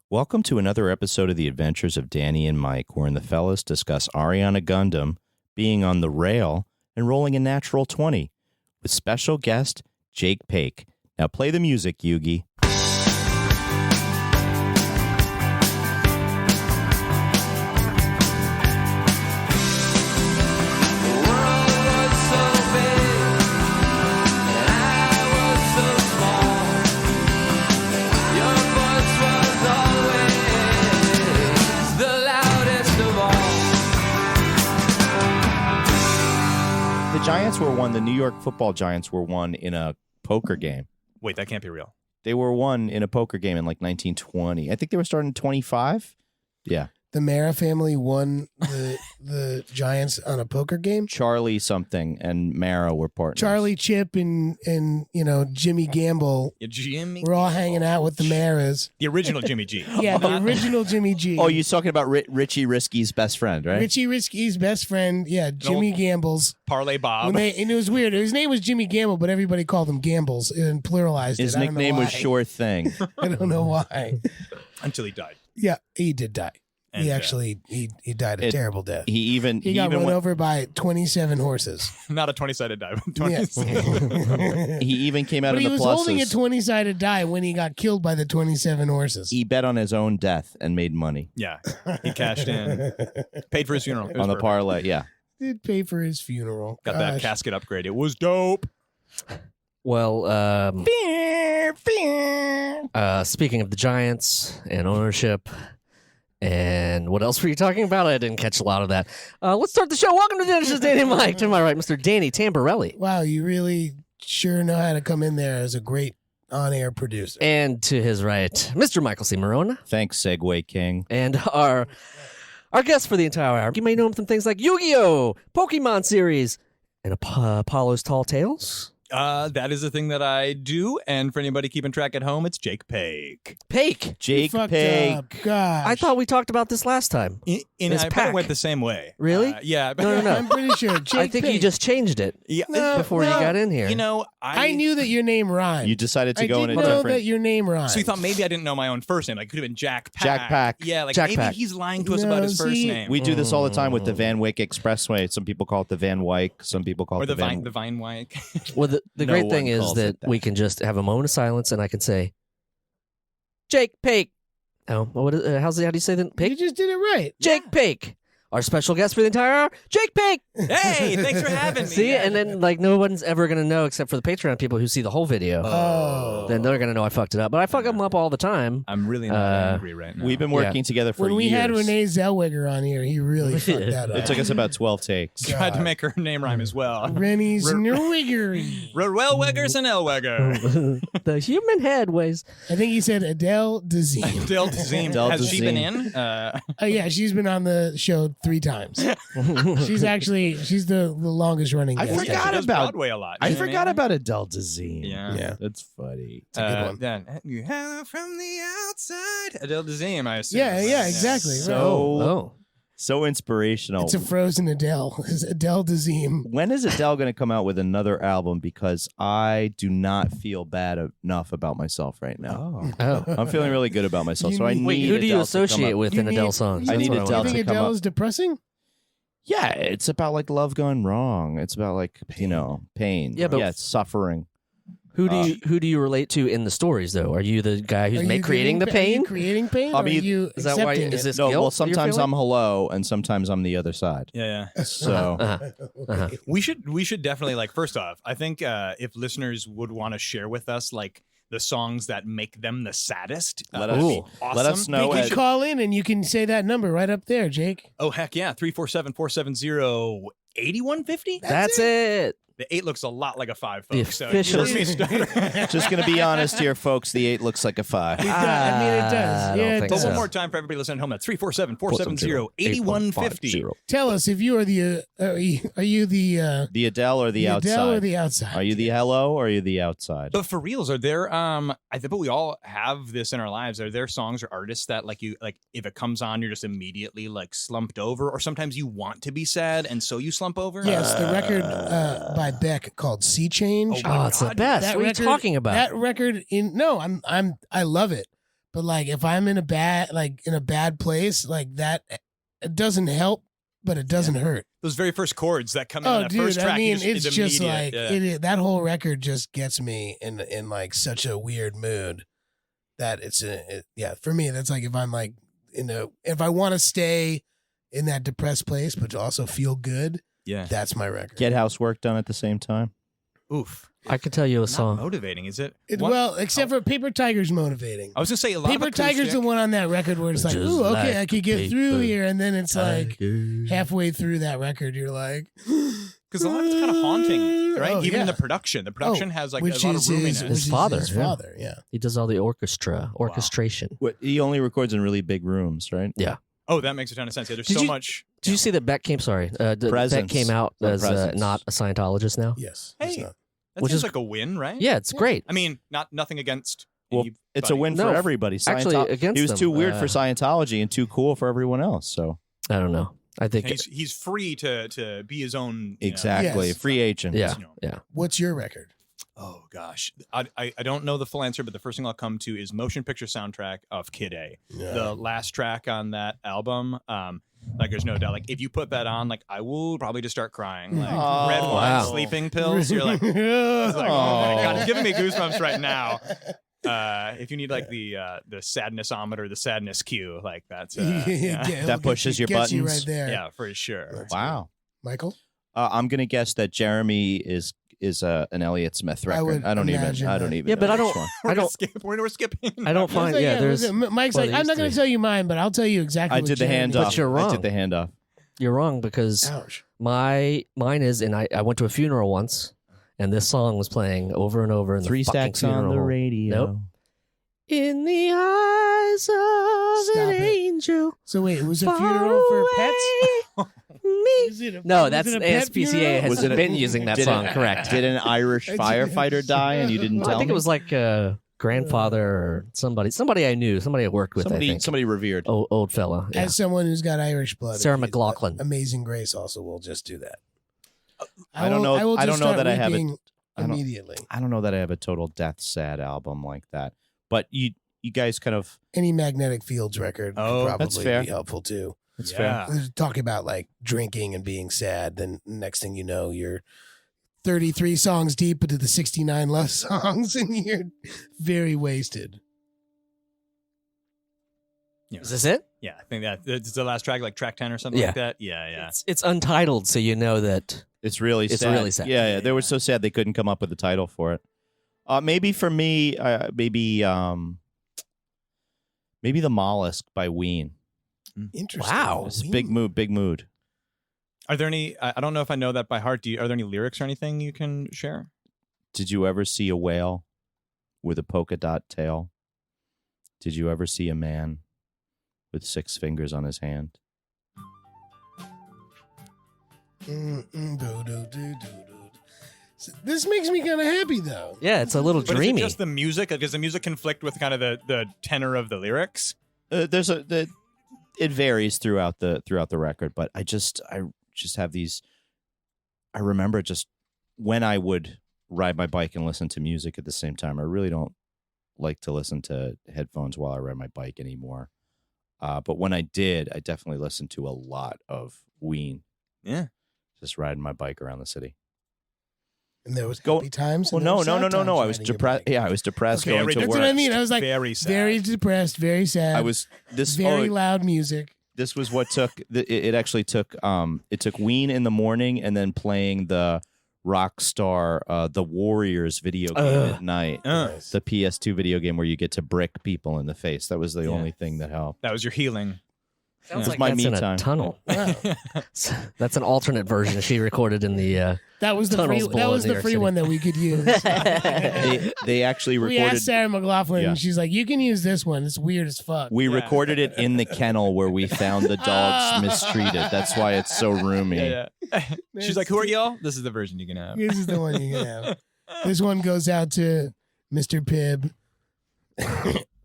Welcome to another episode of The Adventures of Danny and Mike, wherein the fellas discuss Ariana Gundam, being on the rail, and rolling a natural 20, with special guest Jake Paque. Now play the music, Yugi. The New York Football Giants were won in a poker game. Wait, that can't be real. They were won in a poker game in like 1920. I think they were starting 25. Yeah. The Mara family won the Giants on a poker game. Charlie something and Mara were partners. Charlie Chip and Jimmy Gamble. Yeah, Jimmy. We're all hanging out with the Maras. The original Jimmy G. Yeah, the original Jimmy G. Oh, you're talking about Richie Risky's best friend, right? Richie Risky's best friend. Yeah, Jimmy Gamble's. Parlay Bob. And it was weird. His name was Jimmy Gamble, but everybody called him Gambles and pluralized His it. nickname was Sure Thing. I don't know why. Until he died. Yeah, he did die. And, he died a terrible death. He got run over by 27 horses. Not a 20-sided die. He even came out but in the pluses. He was holding a 20-sided die when he got killed by the 27 horses. He bet on his own death and made money. Yeah, he cashed in. Paid for his funeral. On the parlay, yeah. Did pay for his funeral. Got that casket upgrade. It was dope. Well, speaking of the Giants and ownership, and what else were you talking about? I didn't catch a lot of that. Let's start the show. Welcome to Dennis's Danny and Mike. To my right, Mr. Danny Tamborelli. Wow, you really sure know how to come in there as a great on-air producer. And to his right, Mr. Michael C. Marona. Thanks, Segway King. And our guest for the entire hour. You may know him from things like Yu-Gi-Oh!, Pokemon series, and Apollo's Tall Tales. That is a thing that I do, and for anybody keeping track at home, it's Jake Paque. Paque. Jake Paque. Gosh. I thought we talked about this last time. I probably went the same way. Really? Yeah. No. I'm pretty sure. Jake I think Paque. you just changed it before you got in here. You know, I knew that your name rhymed. You decided to go in a I didn't know different... that your name rhymed. So you thought maybe I didn't know my own first name. Like, it could have been Jack Paque. Jack Paque. Yeah, like Jack maybe Paque. he's lying to us about his first name. We do this all the time with the Van Wyck Expressway. Some people call it the Van Wyck. Some people call Or it the Vine Wyke. Well, the No great one thing is calls that it that. we can just have a moment of silence, and I can say, Jake Paque. Oh, how do you say that? You Paque? just did it right. Jake Paque. Our special guest for the entire hour, Jake Paque. Hey, thanks for having me. See, and then no one's ever gonna know except for the Patreon people who see the whole video. Oh. Then they're gonna know I fucked it up, but I fuck them up all the time. I'm really not angry right now. We've been working together for When we years. had Renee Zellweger on here, he really fucked that up. It took us about 12 takes. Tried to make her name rhyme as well. Rennie Zellweger. Well-Weggers and Elwegger. The human head weighs. I think he said Adele Dazeem. Del Dazeem. Del Has she been Dazeem. in? Yeah, she's been on the show 3 times. She's the longest running I guest. forgot She does about- Broadway a lot. I You know what forgot mean? about Adele Dazeem. Yeah. That's funny. It's a good one. Then you have from the outside. Adele Dazeem, I assume. Yeah, exactly. So inspirational. It's a frozen Adele. It's Adele Dazeem. When is Adele going to come out with another album? Because I do not feel bad enough about myself right now. Oh. I'm feeling really good about myself. So I need Wait, who do you Adele to come associate up- with You in need- Adele songs? I That's need what Adele You to think come Adele up. is depressing? Yeah, it's about like love gone wrong. It's about like pain. Yeah, but- it's suffering. Who do you relate to in the stories though? Are you the guy who's Are you creating the Are you pain? creating pain? I or mean, are you Is that why? accepting Is it? this No, guilt well, that you're sometimes feeling? I'm hello, and sometimes I'm the other side. Yeah. So Uh-huh. We should definitely, like, first off, I think if listeners would want to share with us, like, the songs that make them the saddest, Let that'd us- be awesome. let us know You at- can call in and you can say that number right up there, Jake. Oh, heck yeah. 347-470-8150? That's it. The 8 looks a lot like a 5, The folks. So official- you heard me stutter. just going to be honest here, folks. The 8 looks like a 5. I mean, it does. I don't Yeah, it think But does. one so. more time for everybody listening at home, that's 347-470-8150. Tell us if you are the are you the The Adele or the outside? Adele or the outside? Are you the hello or are you the outside? But for reals, are there I think but we all have this in our lives. Are there songs or artists that like if it comes on, you're just immediately like slumped over, or sometimes you want to be sad and so you slump over? Yes, the record by Beck called Sea Change. Oh, it's the best. That What are you record- talking about? That record I love it. But like if I'm in a bad place, like that, it doesn't help, but it doesn't hurt. Those very first chords that come in on Oh, that dude! first track, I mean, it's just immediate. like that whole record just gets me in like such a weird mood that for me that's like if I'm like if I want to stay in that depressed place but also feel good, that's my record. Get housework done at the same time. Oof. I could tell you a Not song. motivating, is it? Well, except for Paper Tiger's motivating. I was gonna say a lot Paper of Tiger's the one on that record where it's like, Just ooh, okay, like I could get through here, and then it's like Tiger. halfway through that record, you're like, because a lot of it's kind of haunting, right? Oh, Even yeah. the production has like a which lot is of roominess. His father, His yeah. father, yeah. He does all the orchestration. What, he only records in really big rooms, right? Yeah. Oh, that makes a ton of sense. Yeah, there's Did so you- much. Did you see that Beck came? Sorry, Beck Presence. came out The as Presence. not a Scientologist now. Yes. Hey. it's not. That Which seems is- like a win, right? Yeah, it's great. I mean, nothing against. Well, anybody. it's a win No, for everybody. actually, against he was them. too weird for Scientology and too cool for everyone else. So I don't know. I think He's free to be his own. you know. exactly, Yes. free agent. yeah, you know. yeah. What's your record? Oh gosh, I don't know the full answer, but the first thing I'll come to is motion picture soundtrack of Kid A. The last track on that album, like there's no doubt. Like if you put that on, like I will probably just start crying. Like Oh, red wine, wow. sleeping pills. You're like, it's like, oh my god, it's giving me goosebumps right now. If you need like the sadnessometer, the sadness cue, like that's That pushes your gets you buttons. right there. yeah, for sure. Wow. Michael? I'm gonna guess that Jeremy is an Elliott Smith record. would I don't imagine that. even. Yeah, know but I which don't. one. I don't. We're skipping. I don't find. It's like, Yeah, there's. Mike's well, like, there I'm not used going to to tell you mine, but I'll tell you exactly I what did the Jeremy- handoff. But you're I wrong. did the handoff. You're wrong because Ouch. mine is, and I went to a funeral once, and this song was playing over and over in the Three fucking stacks on funeral the home. radio. Nope. In the eyes of Stop an it. angel. So wait, it was a far funeral for away pets? me. Was it a- No, was that's it a pet ASPCA funeral? has Was it a- been using that did song. it- Correct. Did an Irish firefighter die and you didn't Well, tell I think me? it was like a grandfather or somebody I knew, somebody I worked with. I think somebody revered. old fella. Yeah. As someone who's got Irish blood, Sarah if you- McLachlan. Amazing Grace also will just do that. I don't know- I will I just don't know start that I have it- weeping I don't- immediately. I don't know that I have a total death sad album like that. But you guys kind of Any Magnetic Fields record Oh, would that's probably fair. be helpful too. it's Yeah. fair. Talking about like drinking and being sad, then next thing you know, you're 33 songs deep into the 69 love songs, and you're very wasted. Yeah. Is this it? Yeah, I think that's the last track, like track 10 or something Yeah. like that. Yeah, yeah. It's untitled, so you know that. It's really It's sad. really sad. Yeah, they were so sad they couldn't come up with a title for it. Maybe for me, maybe The Mollusk by Ween. Interesting. Wow. It's big mood. Are there any? I don't know if I know that by heart. Are there any lyrics or anything you can share? Did you ever see a whale with a polka dot tail? Did you ever see a man with 6 fingers on his hand? So this makes me kind of happy though. Yeah, it's a little But dreamy. is it just the music? Does the music conflict with kind of the tenor of the lyrics? It varies throughout the record, but I just have these. I remember just when I would ride my bike and listen to music at the same time. I really don't like to listen to headphones while I ride my bike anymore. But when I did, I definitely listened to a lot of Ween. Yeah. Just riding my bike around the city. And there was Go- happy times. Well, and there no. were sad I was times depressed. riding your Yeah, I was depressed Okay, going to that's work. what I mean. I was like very sad. very depressed, very sad. I was this. very loud music. This was what took. It actually took. It took Ween in the morning and then playing the Rockstar, the Warriors video game at night. Nice. The PS2 video game where you get to brick people in the face. That was the only thing that helped. That was your healing. Sounds It was like my that's me in a time. tunnel. Wow. That's an alternate version she recorded in the. That was the Tunnels free. below That was New the York free City. one that we could use. They actually We recorded. asked Sarah McLachlan, Yeah. and she's like, "You can use this one. It's weird as fuck." We Yeah. recorded it in the kennel where we found the dogs mistreated. That's why it's so roomy. Yeah. She's like, "Who are y'all?" This is the version you can have. This is the one you can have. This one goes out to Mr. Pibb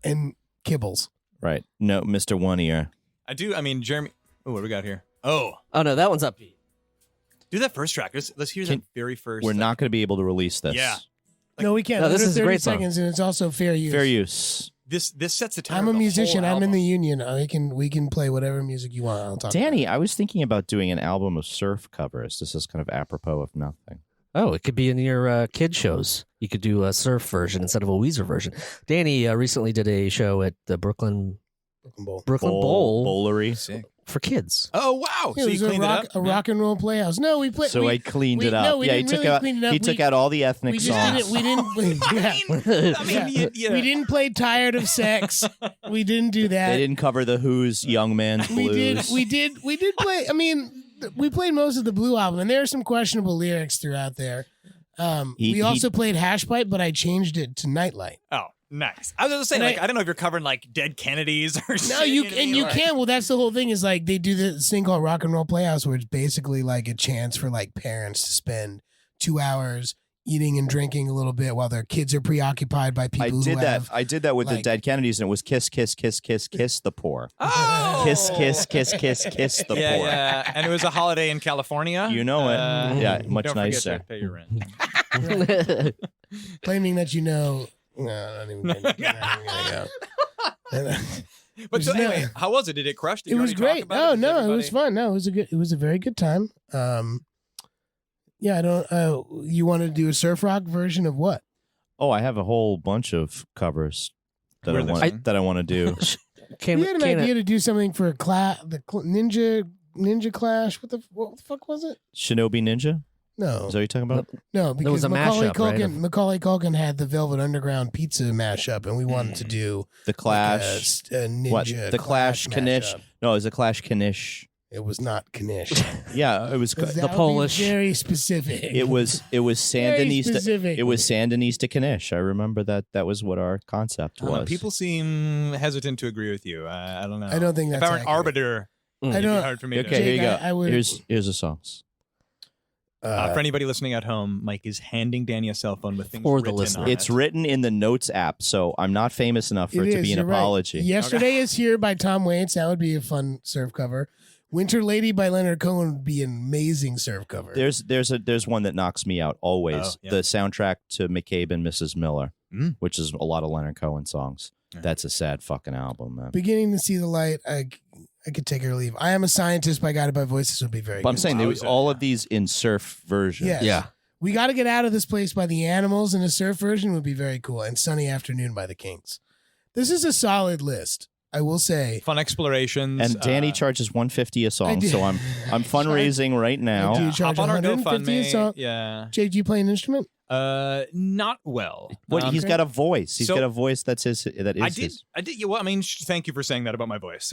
and Kibbles. Right. No, Mr. One Ear. I do. I mean, Jeremy. Oh, what do we got here? Oh, Oh no, that one's upbeat. do that first track. Let's hear that very first. We're not going to be able to release this. Yeah. No, we can't. No, this Under is a 30 great song. seconds, and it's also fair use. Fair use. this sets the tone. I'm a of the musician. whole I'm in album. the union. We can play whatever music you want. I'll talk. Danny, about I was thinking about doing an album of surf covers. This is kind of apropos of nothing. Oh, it could be in your kid shows. You could do a surf version instead of a Weezer version. Danny recently did a show at the Brooklyn Bowl. Bowl Bowlery. Sick. for kids. Oh wow! Yeah, So it you was cleaned a it up? rock and roll playhouse. No, we played. So I cleaned it up. No, we yeah, he didn't took really out clean it up. he took out all the ethnic We just songs. didn't. We didn't. Yeah. I mean, yeah. We didn't play "Tired of Sex." We didn't do that. They didn't cover the Who's Young Man's Blues. We did play. I mean, we played most of the Blue album, and there are some questionable lyrics throughout there. We also played Hash Pipe, but I changed it to Nightlight. Oh, nice. I was gonna say, And like, I don't know if you're covering like Dead Kennedys or No, shit, you know what I mean? you Like- can. Well, that's the whole thing. Is like they do this thing called Rock and Roll Playhouse, where it's basically like a chance for like parents to spend 2 hours eating and drinking a little bit while their kids are preoccupied by people. I did who that. have, I did that with the like- Dead Kennedys, and it was kiss, kiss, kiss, kiss, kiss the poor. Oh, Kiss, kiss, kiss, kiss, kiss the yeah, poor. yeah. And it was a holiday in California. You know it. Yeah, much don't nicer. Forget to pay your rent. claiming that you know. No, I'm not even gonna go. But so There's no- anyway, how was it? Did it crush? Did It you was already talk great. about Oh Did no, it everybody- was fun. No, it was a very good time. Yeah, I don't. You want to do a surf rock version of what? Oh, I have a whole bunch of covers that We're I want listening. that I want to do. We had an idea to do something for Ninja Clash. What the fuck was it? Shinobi Ninja? No, Is that what you're talking about? no, There was because a Macaulay mashup, right, Culkin. of- Macaulay Culkin had the Velvet Underground pizza mashup, and we wanted to do The Clash. like a ninja. What? The Clash Kanish. mashup. No, it was a Clash Kanish. It was not Kanish. Yeah, it was. 'Cause that The would be Polish. very specific. It was very Sandinista. specific. It was Sandinista Kanish. I remember that. That was what our concept I don't know, was. people seem hesitant to agree with you. I don't know. I don't think that's If I were an accurate. arbiter, I it'd be don't. hard for me. Okay, to, here you go. I would- Here's the songs. for anybody listening at home, Mike is handing Danny a cell phone with things For the written listener. on It's it. written in the notes app, so I'm not famous enough for it to is, be an you're right. apology. Yesterday is Here by Tom Waits. That would be a fun surf cover. Winter Lady by Leonard Cohen would be an amazing surf cover. There's one that knocks me out always. Oh, yeah. The soundtrack to McCabe and Mrs. Miller, Mm. which is a lot of Leonard Cohen songs. Yeah. That's a sad fucking album, man. Beginning to See the Light. I could take it or leave. I Am a Scientist by Guided by Voices would be very But I'm good. saying there was Wowza, all yeah. of these in surf versions. Yes. Yeah. We got to get out of this place by the Animals, and a surf version would be very cool. And Sunny Afternoon by the Kings. This is a solid list, I will say. Fun explorations. And Danny charges $150 a I song, do. so I'm fundraising right I now. do. hop charge on our 150 a song. GoFundMe. Yeah. Jake, do you play an instrument? Not well. What he's got a voice. He's so- got a voice that's his. That is I did. his. I did. Yeah, well, I mean, thank you for saying that about my voice.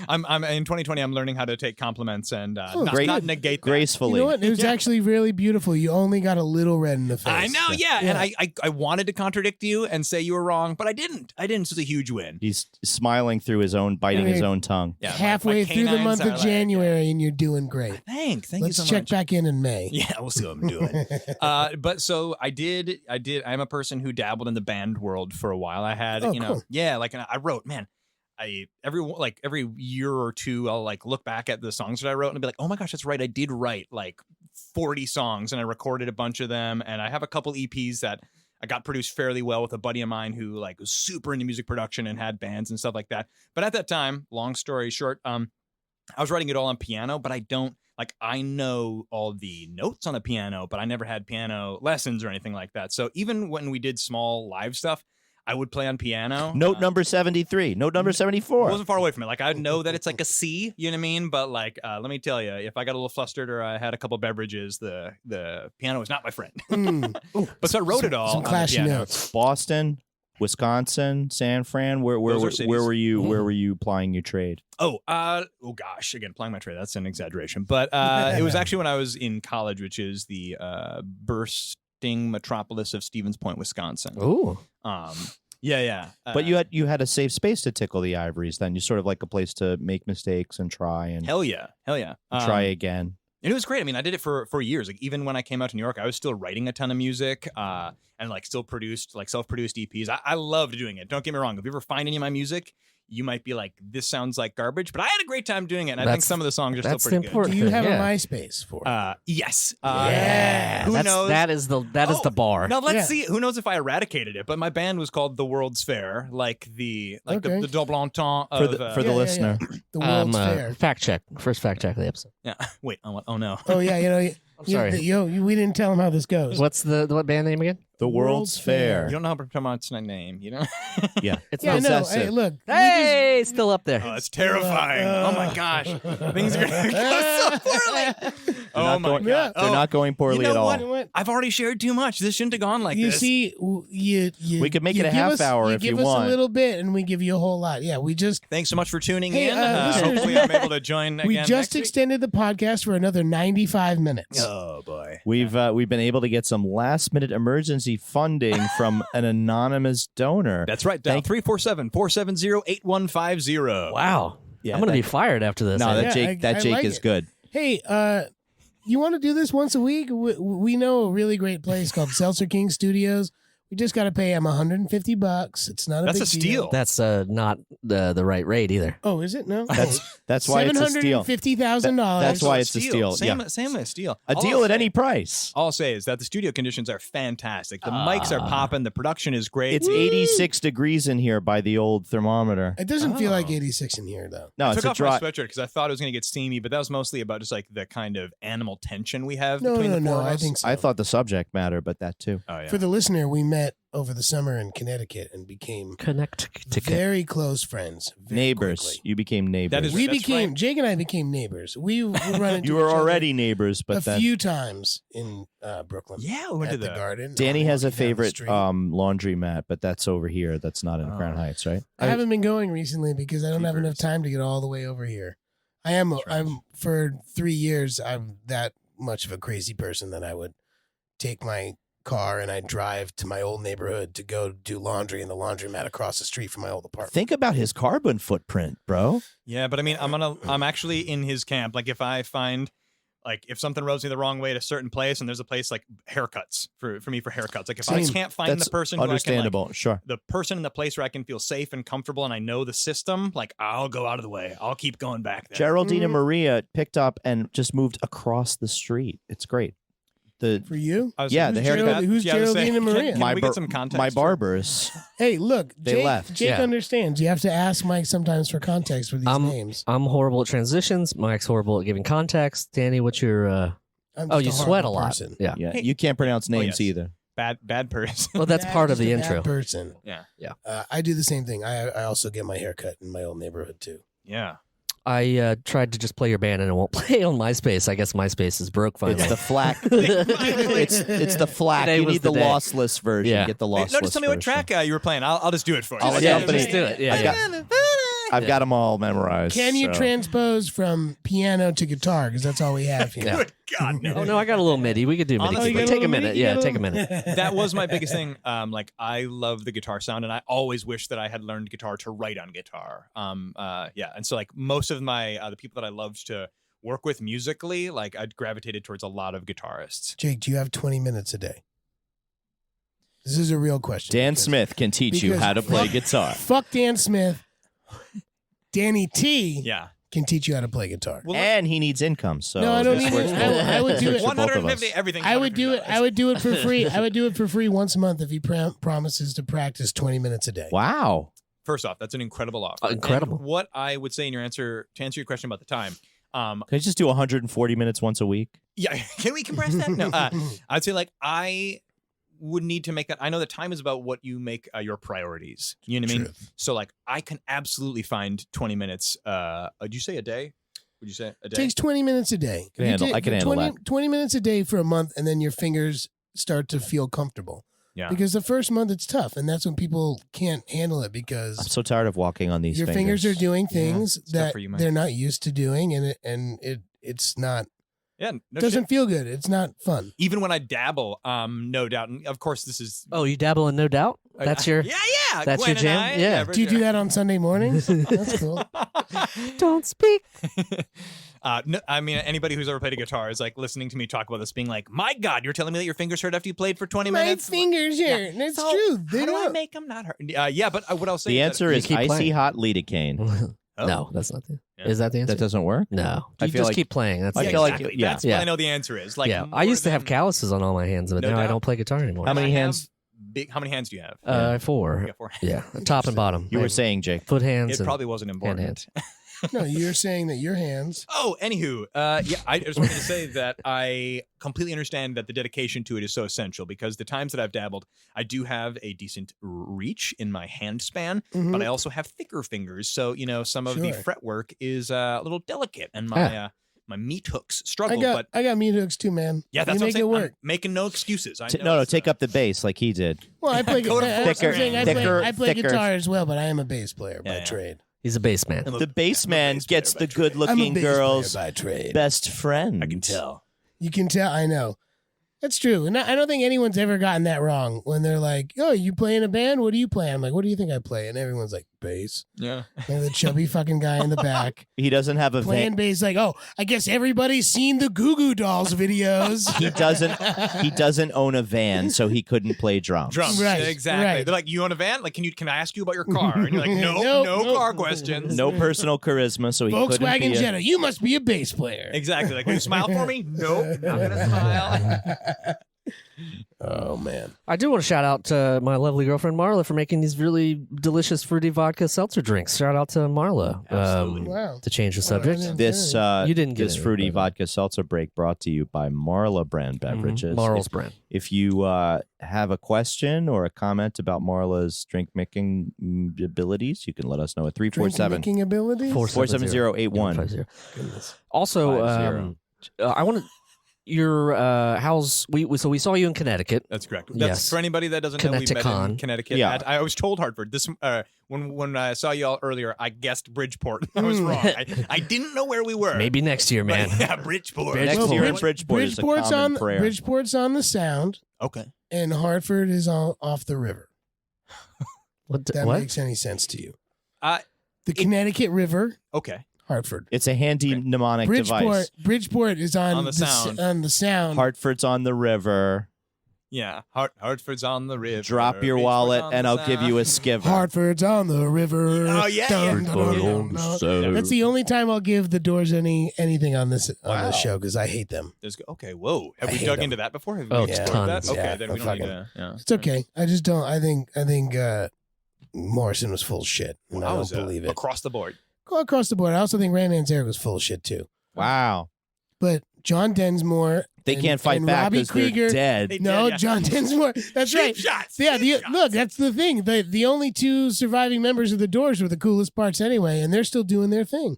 I'm in 2020. I'm learning how to take compliments and Oh, not negate that. Gracefully. You know what? It was Yeah. actually really beautiful. You only got a little red in the face. I know, yeah. And I wanted to contradict you and say you were wrong, but I didn't. So it's a huge win. He's smiling through his own, biting his Okay. own tongue. Yeah, Halfway through the canines month are of like- January, and you're doing great. Thank you Let's so check much. back in May. Yeah, we'll see what I'm doing. But so I did. I'm a person who dabbled in the band world for a while. I had, Oh, you know, cool. yeah, like I wrote, man. Every year or two, I'll like look back at the songs that I wrote and be like, oh my gosh, that's right. I did write like 40 songs and I recorded a bunch of them. And I have a couple EPs that I got produced fairly well with a buddy of mine who like was super into music production and had bands and stuff like that. But at that time, long story short, I was writing it all on piano, but I know all the notes on the piano, but I never had piano lessons or anything like that. So even when we did small live stuff, I would play on piano. Note number 73. Note number 74. It wasn't far away from it. Like I know that it's like a C, you know what I mean? But like, let me tell you, if I got a little flustered or I had a couple beverages, the piano was not my friend. But so I wrote it all Some on the classy piano. notes. Boston, Wisconsin, San Fran. Where Those are cities. were you? Where were you plying your trade? Oh gosh, again, plying my trade. That's an exaggeration. But it was actually when I was in college, which is the bursting metropolis of Stevens Point, Wisconsin. Ooh. Yeah. But you had a safe space to tickle the ivories. Then you sort of like a place to make mistakes and try and hell yeah. try again. And it was great. I mean, I did it for years. Like even when I came out to New York, I was still writing a ton of music and like still produced like self-produced EPs. I loved doing it. Don't get me wrong. If you ever find any of my music, you might be like, this sounds like garbage, but I had a great time doing it. And I think some of the songs are still that's the pretty good. important Do you have Yeah. a MySpace for it? Yes. Yeah. Who That's- knows? That is the bar. Now let's Yeah. see. Who knows if I eradicated it? But my band was called The World's Fair, like the Okay. the double entendre For of the, for Yeah, the yeah, listener. The World's Fair. Fact check. First fact check of the episode. yeah. Wait. Oh no. Oh yeah, I'm sorry. we didn't tell him how this goes. What's what band name again? The World's Fair. You don't know how to pronounce my name, you know? Yeah. It's Yeah, not no. possessive. Hey, look. Hey, still up there. Oh, that's terrifying. Oh my gosh. Things are going to go so poorly. Oh not my going- god. They're not going poorly You know at all. what? You know what? I've already shared too much. This shouldn't have gone like You this. see, you We could make you it a give half us- hour if you give us want. a little bit, and we give you a whole lot. Yeah, we just Thanks so much for tuning Hey, in. listeners, Hopefully I'm able to join again we just next week. extended the podcast for another 95 minutes. Oh boy. We've been able to get some last minute emergency funding from an anonymous donor. That's right. Dial 347-470-8150. Wow. Yeah, I'm gonna that- be fired after this. No, I that think. Yeah, Jake I like is it. good. Hey, you want to do this once a week? We know a really great place called Seltzer King Studios. We just got to pay him $150. It's not a That's big a steal. deal. That's not the right rate either. Oh, is it? No. That's why it's a steal. $750,000. That's why it's a steal. Same, Yeah. same as steal. A All deal I'll at say- any price. All I'll say is that the studio conditions are fantastic. The mics are popping. The production is great. It's 86 degrees in here by the old thermometer. It doesn't feel like Oh. 86 in here, though. No, I it's took a off dry. my sweatshirt because I thought it was going to get steamy, but that was mostly about just like the kind of animal tension we have No, between no, the four no. of I us. think so. I thought the subject matter, but that too. Oh yeah. For the listener, we met over the summer in Connecticut and became Connect to very close friends. very Neighbors. quickly. You became neighbors. That is- We That's became right. Jake and I became neighbors. We would run into You were each other already neighbors, but a then few times in Brooklyn. yeah, we went to At the the garden. Danny has a walking down the favorite street. laundry mat, but that's over here. That's not in Crown Heights, right? I haven't been going recently because I don't have enough Jeepers. time to get all the way over here. I'm for 3 years I'm that much of a crazy person that I would take my car and I'd drive to my old neighborhood to go do laundry in the laundromat across the street from my old apartment. Think about his carbon footprint, bro. Yeah, but I mean, I'm actually in his camp. Like if I find, like if something rubs me the wrong way at a certain place, and there's a place like haircuts for me for haircuts. Like if I Same. can't find That's the person who I can, like, understandable. Sure. the person in the place where I can feel safe and comfortable, and I know the system, like I'll go out of the way. I'll keep going back there. Geraldine and Mhm. Maria picked up and just moved across the street. It's great. The For you? I was- Yeah, who's the haircut- Gerald- who's yeah, I was Geraldine and Maria? Can my we bar- get some context? my barbers. Hey, look, They Jake, left. Jake Yeah. understands. You have to ask Mike sometimes for context for these names. I'm horrible at transitions. Mike's horrible at giving context. Danny, what's your? I'm Oh, just you a sweat a horrible lot. person. Yeah. Yeah, Hey. you can't pronounce names yes. either. Bad person. Well, that's Bad- part of just the a bad intro. person. Yeah. I do the same thing. I also get my hair cut in my old neighborhood too. Yeah. I tried to just play your band and it won't play on MySpace. I guess MySpace is broke finally. It's the FLAC. it's the FLAC. Today You was need the the day. lossless version. Yeah. Get the Hey, lossless. no, just tell me what version. track you were playing. I'll just do it for you. I'll Just- yeah, accompany- just do it. Yeah, I've yeah. got- I've got them all memorized. Can you so. transpose from piano to guitar? Because that's all we have here. Yeah. Good God, no. Oh no, I got a little MIDI. We could do MIDI. Honestly, you got but a take a little minute. MIDI? You Yeah, got a take a little- minute. That was my biggest thing. Like I love the guitar sound, and I always wish that I had learned guitar to write on guitar. Yeah, and so like most of my the people that I loved to work with musically, like I'd gravitated towards a lot of guitarists. Jake, do you have 20 minutes a day? This is a real question. Dan because- Smith can teach you because how to play fuck- guitar. Fuck Dan Smith. Danny T Yeah, can teach you how to play guitar. well, And he needs income. So No, I don't this need works it. for- I would do works it. for both of us. 150 everything. I would do it. I would do it for free. I would do it for free once a month if he promises to practice 20 minutes a day. Wow. First off, that's an incredible offer. Incredible. And what I would say in your answer to answer your question about the time. Can I just do 140 minutes once a week? Yeah, can we compress that? No, I'd say like I would need to make that. I know that time is about what you make your priorities. You know what I mean? Truth. So like I can absolutely find 20 minutes. Did you say a day? Would you say a day? Takes 20 minutes a day. Can You handle- take I can handle 20 minutes a day for a month, and then your fingers start to feel comfortable. Yeah. Because the first month it's tough, and that's when people can't handle it I'm because so tired of walking on these your fingers are doing things it's tough that for you, Mike. they're not used to doing, and it's not Yeah, no doesn't shit. feel good. It's not fun. Even when I dabble, no doubt. And of course, this is. Oh, you dabble in No Doubt? That's your. Yeah, That's Gwen your jam? and I, Yeah. for Do you sure. do that on Sunday mornings? That's cool. Don't speak. No, I mean, anybody who's ever played a guitar is like listening to me talk about this, being like, "My God, you're telling me that your fingers hurt after you played for 20 My minutes?" fingers Yeah. hurt. That's So, true. They How do I don't. make them not hurt? Yeah, but what I'll say The is answer You is keep icy playing. hot lidocaine. No, that's not the. Yeah. Is that the answer? That doesn't work. No, I you feel just like- keep playing. That's I the feel like- exactly. yeah. That's Yeah. what I know the answer is. Like, yeah. I used to have calluses on all my hands, but No now I doubt. don't play guitar anymore. How many hands? How many hands do you have? 4. Yeah, 4. Yeah, top and bottom. You I were have saying, Jake. foot hands. It and probably wasn't important. hands. No, you're saying that your hands. Oh, anywho, yeah, I just wanted to say that I completely understand that the dedication to it is so essential because the times that I've dabbled, I do have a decent reach in my hand span, Mhm. but I also have thicker fingers. So, some of the Sure. fretwork is a little delicate and my my meat hooks struggle. But I got meat hooks too, man. yeah, that's you what I'm make saying. it work. I'm making no excuses. I know No, it's, take up the bass like he did. Well, I play, Go to that's what I'm saying. thicker, I play thicker. guitar as well, but I am a bass player by Yeah. trade. He's a bass man. The bass man gets the I'm a good-looking bass girl's player by trade. best friend. I can tell. You can tell. I know. That's true. And I don't think anyone's ever gotten that wrong when they're like, "Oh, you play in a band? What do you play?" I'm like, "What do you think I play?" And everyone's like, "Bass." Yeah. And the chubby fucking guy in the back He doesn't have a playing bass. Like, "Oh, I guess everybody's seen the Goo Goo Dolls videos." He doesn't. He doesn't own a van, so he couldn't play drums. Drums. Right, Exactly. right. They're like, "You own a van? Like, can I ask you about your car?" And you're like, "No, Nope, no nope. car questions." No personal charisma, so he couldn't Volkswagen be a- Jetta. You must be a bass player. Exactly. Like, will you smile for me? Nope, not gonna smile. Oh man. I do want to shout out to my lovely girlfriend Marla for making these really delicious fruity vodka seltzer drinks. Shout out to Marla. Absolutely. Wow. To change the Well, I subject. didn't- This You didn't get this it, fruity but- vodka seltzer break brought to you by Marla brand beverages. Marl's brand. If you have a question or a comment about Marla's drink making abilities, you can let us know at 347 Drinking abilities. 470-81. 50. Goodness. Also, 50. I want to. Your house. So we saw you in Connecticut. That's correct. That's Yes. for anybody that doesn't know. We met Connecticut. in Connecticut. Yeah. I was told Hartford. This when I saw you all earlier, I guessed Bridgeport. I was wrong. I didn't know where we were. Maybe next year, man. But, yeah, Bridgeport. Next Well, year in Bridge- Bridgeport is a Bridgeport's common on prayer. Bridgeport's on the Sound, Okay. and Hartford is off the river. What? If that What? makes any sense to you? Uh, The Connecticut River, Okay. Hartford. It's a handy mnemonic device. Bridgeport is on the Sound. On the Sound. Hartford's on the river. Yeah. Hartford's on the river. Drop your Bridgeport's wallet on and the I'll give you a skiver. Hartford's on the river. Oh, yeah, Dun, yeah. dun, dun, dun, dun. That's the only time I'll give the Doors anything on this Wow. show because I hate them. Okay. Whoa. Have I we hate dug them. into that before? Have Oh, we explored that? tons. Okay. Yeah, then we don't need to. Yeah. It's okay. I just don't. I think Morrison was full of shit, and I was, don't believe it. across the board. Go across the board. I also think Ray Manzarek was full of shit too. Wow. But John Densmore, They and- can't fight and back Robbie because they're Krieger. dead. They No, did, yeah. John Densmore. That's Cheap right. shots. Yeah, cheap shots. look, that's the thing. The only two surviving members of the Doors were the coolest parts anyway, and they're still doing their thing.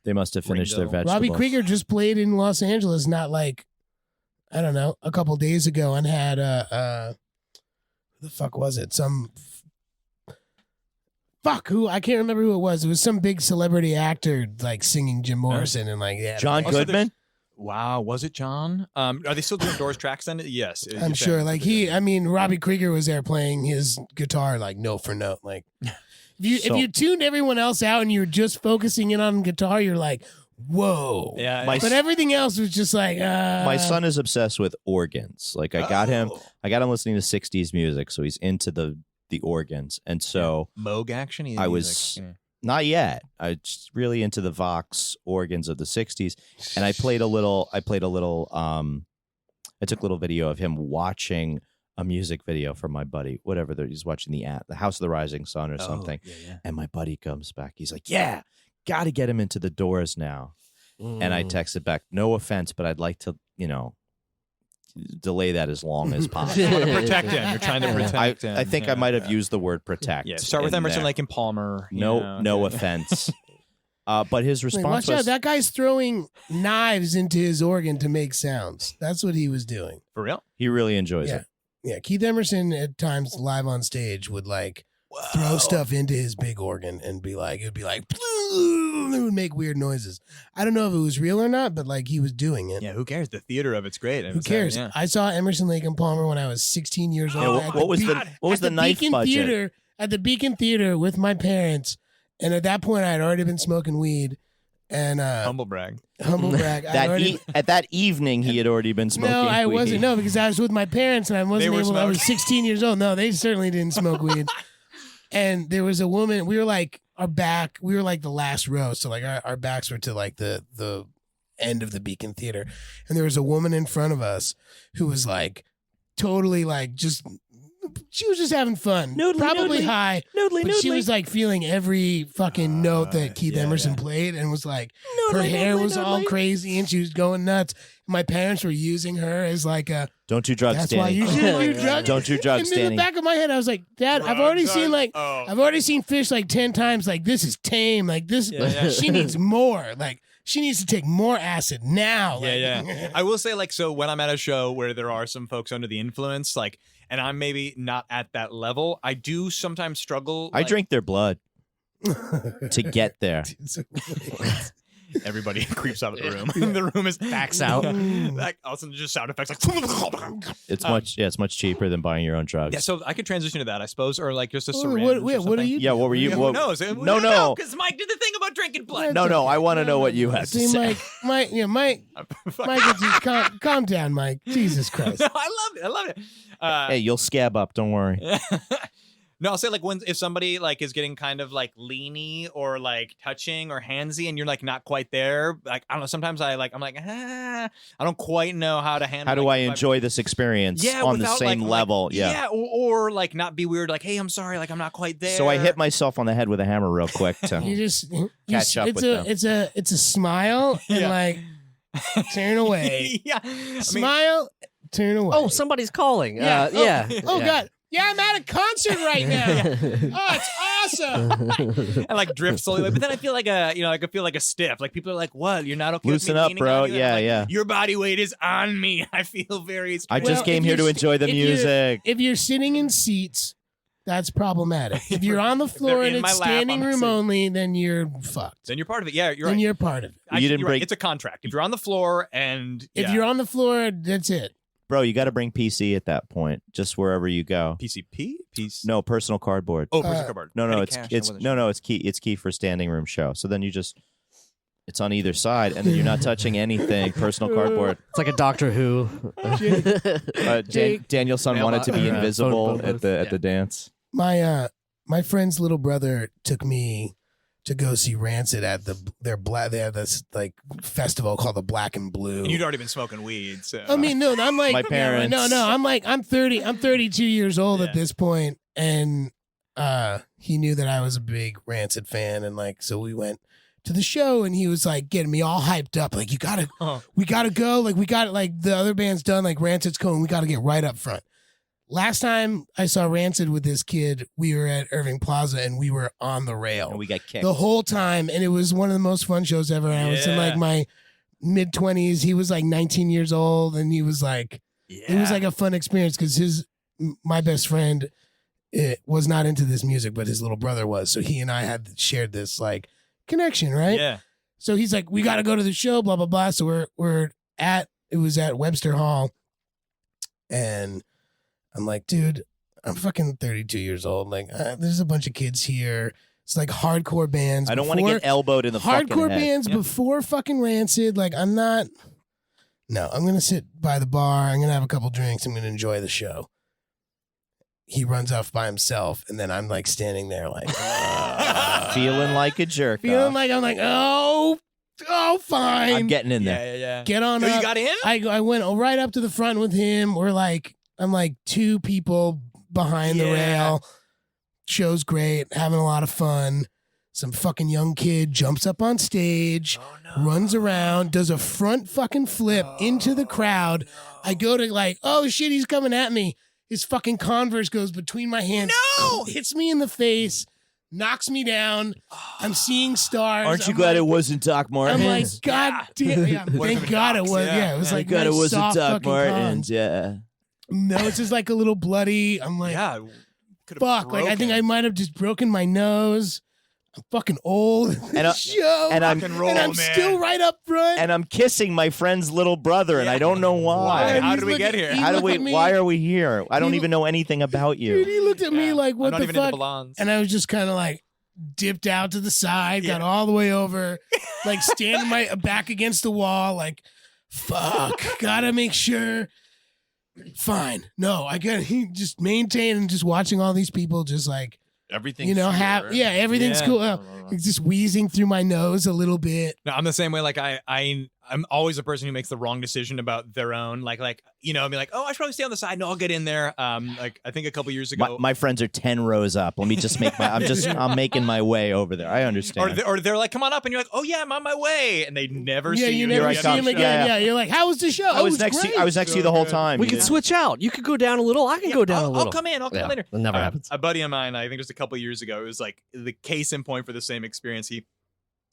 They must have finished their Ringo. vegetables. Robbie Krieger just played in Los Angeles, not like, I don't know, a couple days ago, and had who the fuck was it? Who I can't remember who it was. It was some big celebrity actor like singing Jim Morrison and like yeah. John Also, Goodman? Wow, was it John? Are they still doing Doors tracks then? Yes, I'm sure. Like Robbie Krieger was there playing his guitar like note for note. Like if So- you tuned everyone else out and you were just focusing in on guitar, you're like, whoa. Yeah, My But everything else was just like My son is obsessed with organs. Like I got him listening to 60s music, so he's into the organs. And so Moog action. I was- not yet. I was really into the Vox organs of the 60s, and I played a little I took a little video of him watching a music video from my buddy, whatever he's watching the House of the Rising Sun or something. Yeah. And my buddy comes back. He's like, "Yeah, got to get him into the Doors now." And I texted back, "No offense, but I'd like to, delay that as long as possible." You want to protect him. You're trying to protect him. I think I might have used the word protect. Yeah, start with in Emerson, there. Lake and Palmer. No offense. But his Like, response watch out, was, that guy's throwing knives into his organ to make sounds. That's what he was doing. For real? he really enjoys Yeah. it. Yeah, Keith Emerson at times live on stage would like throw stuff into his big organ and it would be like, it would make weird noises. I don't know if it was real or not, but like he was doing it. Yeah, who cares? The theater of it's great. Who cares? Yeah. I saw Emerson, Lake and Palmer when I was 16 years old. What was the knife Beacon budget? Theater, at the Beacon Theater with my parents, and at that point I had already been smoking weed. And Humble brag. At that evening, he had already been smoking. No, I weed. wasn't. No, because I was with my parents and I wasn't able. I was 16 years old. No, they certainly didn't smoke weed. And there was a woman. We were like we were like the last row, so like our backs were to like the end of the Beacon Theater, and there was a woman in front of us who was like totally like just. She was just having fun, probably high, but she was like feeling every fucking note that Keith Emerson played, and was like, her hair was all crazy, and she was going nuts. My parents were using her as like a don't do drugs. That's Danny. why you shouldn't do drugs. Don't do drugs, And in Danny. the back of my head, I was like, Dad, I've already seen Fish like 10 times. Like this is tame. Like this, she needs more. Like. She needs to take more acid now. Yeah. I will say, like, so when I'm at a show where there are some folks under the influence, like, and I'm maybe not at that level, I do sometimes struggle. I drink their blood to get there. Everybody creeps out of the room. The room is Backs out. Like, all of a sudden, just sound effects like. It's much cheaper than buying your own drugs. Yeah, so I could transition to that, I suppose, or like just a Oh, syringe. what are you? Yeah, what were you? Who knows? No. Because Mike did the thing about drinking blood. No. I want to know what you have to See, say. Mike, just calm down, Mike. Jesus Christ. No, I love it. Hey, you'll scab up. Don't worry. No, I'll say like if somebody like is getting kind of like leany or like touching or handsy and you're like not quite there, like I don't know, sometimes I'm like I don't quite know how to handle. How do like, I enjoy this experience on the without, same level? Yeah, or like not be weird, like, hey, I'm sorry, like I'm not quite there. So I hit myself on the head with a hammer real quick to You just catch up with them. It's a smile and like turn away. Yeah. I mean, Smile, turn away. Oh, somebody's calling. Yeah. Yeah. God. Yeah, I'm at a concert right now. Oh, it's awesome. and like drift slowly, but then I feel like I could feel like a stiff. Like people are like, "What? You're not okay? Loosen with me up, leaning bro." on you?" And I'm Yeah, like, yeah. Your body weight is on me. I feel very. I Well, just came if here to you're- enjoy the if you're- music. If you're sitting in seats, that's problematic. If you're on the floor they're and in my it's lap, standing I'm room sitting. only, then you're fucked. Then you're part of it. Yeah, you're Then right. you're part of it. You didn't you're right. break- It's a contract. If you're on the floor and If you're on the floor, that's it. Bro, you got to bring PC at that point, just wherever you go. PCP, No, personal cardboard. Oh, person cardboard. No, Petty it's cash, I wasn't sure. it's key. It's key for standing room show. So then it's on either side, and then you're not touching anything. Personal cardboard. It's like a Doctor Who. Daniel's son wanted to be Yeah. invisible Phone booth. at the dance. My friend's little brother took me to go see Rancid at they have this like festival called the Black and Blue. And you'd already been smoking weed, so I mean, no, I'm like My parents. No, I'm 32 years old at this point, and he knew that I was a big Rancid fan, and like so we went to the show, and he was like getting me all hyped up, like we gotta go, like we got like the other band's done, like Rancid's coming, we gotta get right up front. Last time I saw Rancid with this kid, we were at Irving Plaza and we were on the rail And we got kicked. the whole time, and it was one of the most fun shows ever. And I was in like my mid-20s. He was like 19 years old, and he was like, it was like a fun experience because my best friend was not into this music, but his little brother was. So he and I had shared this like connection, right? Yeah. So he's like, we got to go to the show, blah blah blah. So it was at Webster Hall, and I'm like, dude, I'm fucking 32 years old. Like, there's a bunch of kids here. It's like hardcore bands. I don't want to get elbowed in the fucking hardcore head. bands before fucking Rancid. Like, I'm not. No, I'm gonna sit by the bar. I'm gonna have a couple drinks. I'm gonna enjoy the show. He runs off by himself, and then I'm like standing there, like Feeling like a jerk. feeling like I'm like, oh, fine. I'm getting in there. Yeah. Get on So up. you got in? I went right up to the front with him. I'm like two people behind the rail. Show's great, having a lot of fun. Some fucking young kid jumps up on stage, runs around, does a front fucking flip into the crowd. I go to like, oh shit, he's coming at me. His fucking Converse goes between my hands, hits me in the face, knocks me down. I'm seeing stars. Aren't you I'm glad like, it wasn't Doc Martens? I'm like, God damn, yeah, thank God it was. Yeah, it was like Thank God it nice, wasn't soft Doc fucking Martens. cons. Yeah. No, it's just like a little bloody. I'm like, Yeah. Could've fuck. Like I think broken. I might have just broken my nose. I'm fucking old. And I- show. and I'm- Rock and roll, and I'm man. still right up front. And I'm kissing my friend's little brother, and Yeah. I don't know why. Why? How He's did we get looking- here? he How do looked we? at me- Why are we here? I don't He- even know anything about Dude, you. he looked at me Yeah. like, I'm "What not the even fuck?" into blondes. And I was just kind of like dipped out to the side, got Yeah. all the way over, like standing my back against the wall, like, fuck, gotta make sure. Fine. No, I gotta just maintain and just watching all these people just like, Everything. everything's Yeah. cool. It's just wheezing through my nose a little bit. No, I'm the same way. Like I'm always a person who makes the wrong decision about their own. Like I'll be like, oh, I should probably stay on the side. No, I'll get in there. Like I think a couple years ago, My friends are 10 rows up. Let me just make my. I'm making my way over there. I understand. or they're like, come on up, and you're like, oh yeah, I'm on my way, and they never Yeah, see you you. never I see come. him again. Yeah. Yeah, you're like, how was the show? I Oh, was it next. great. I was next to you the whole time. We you could know? switch out. You could go down a little. I can Yeah, go down a I'll little. come in. I'll come Yeah, later. It never happens. A buddy of mine, I think just a couple years ago, it was like the case in point for the same experience.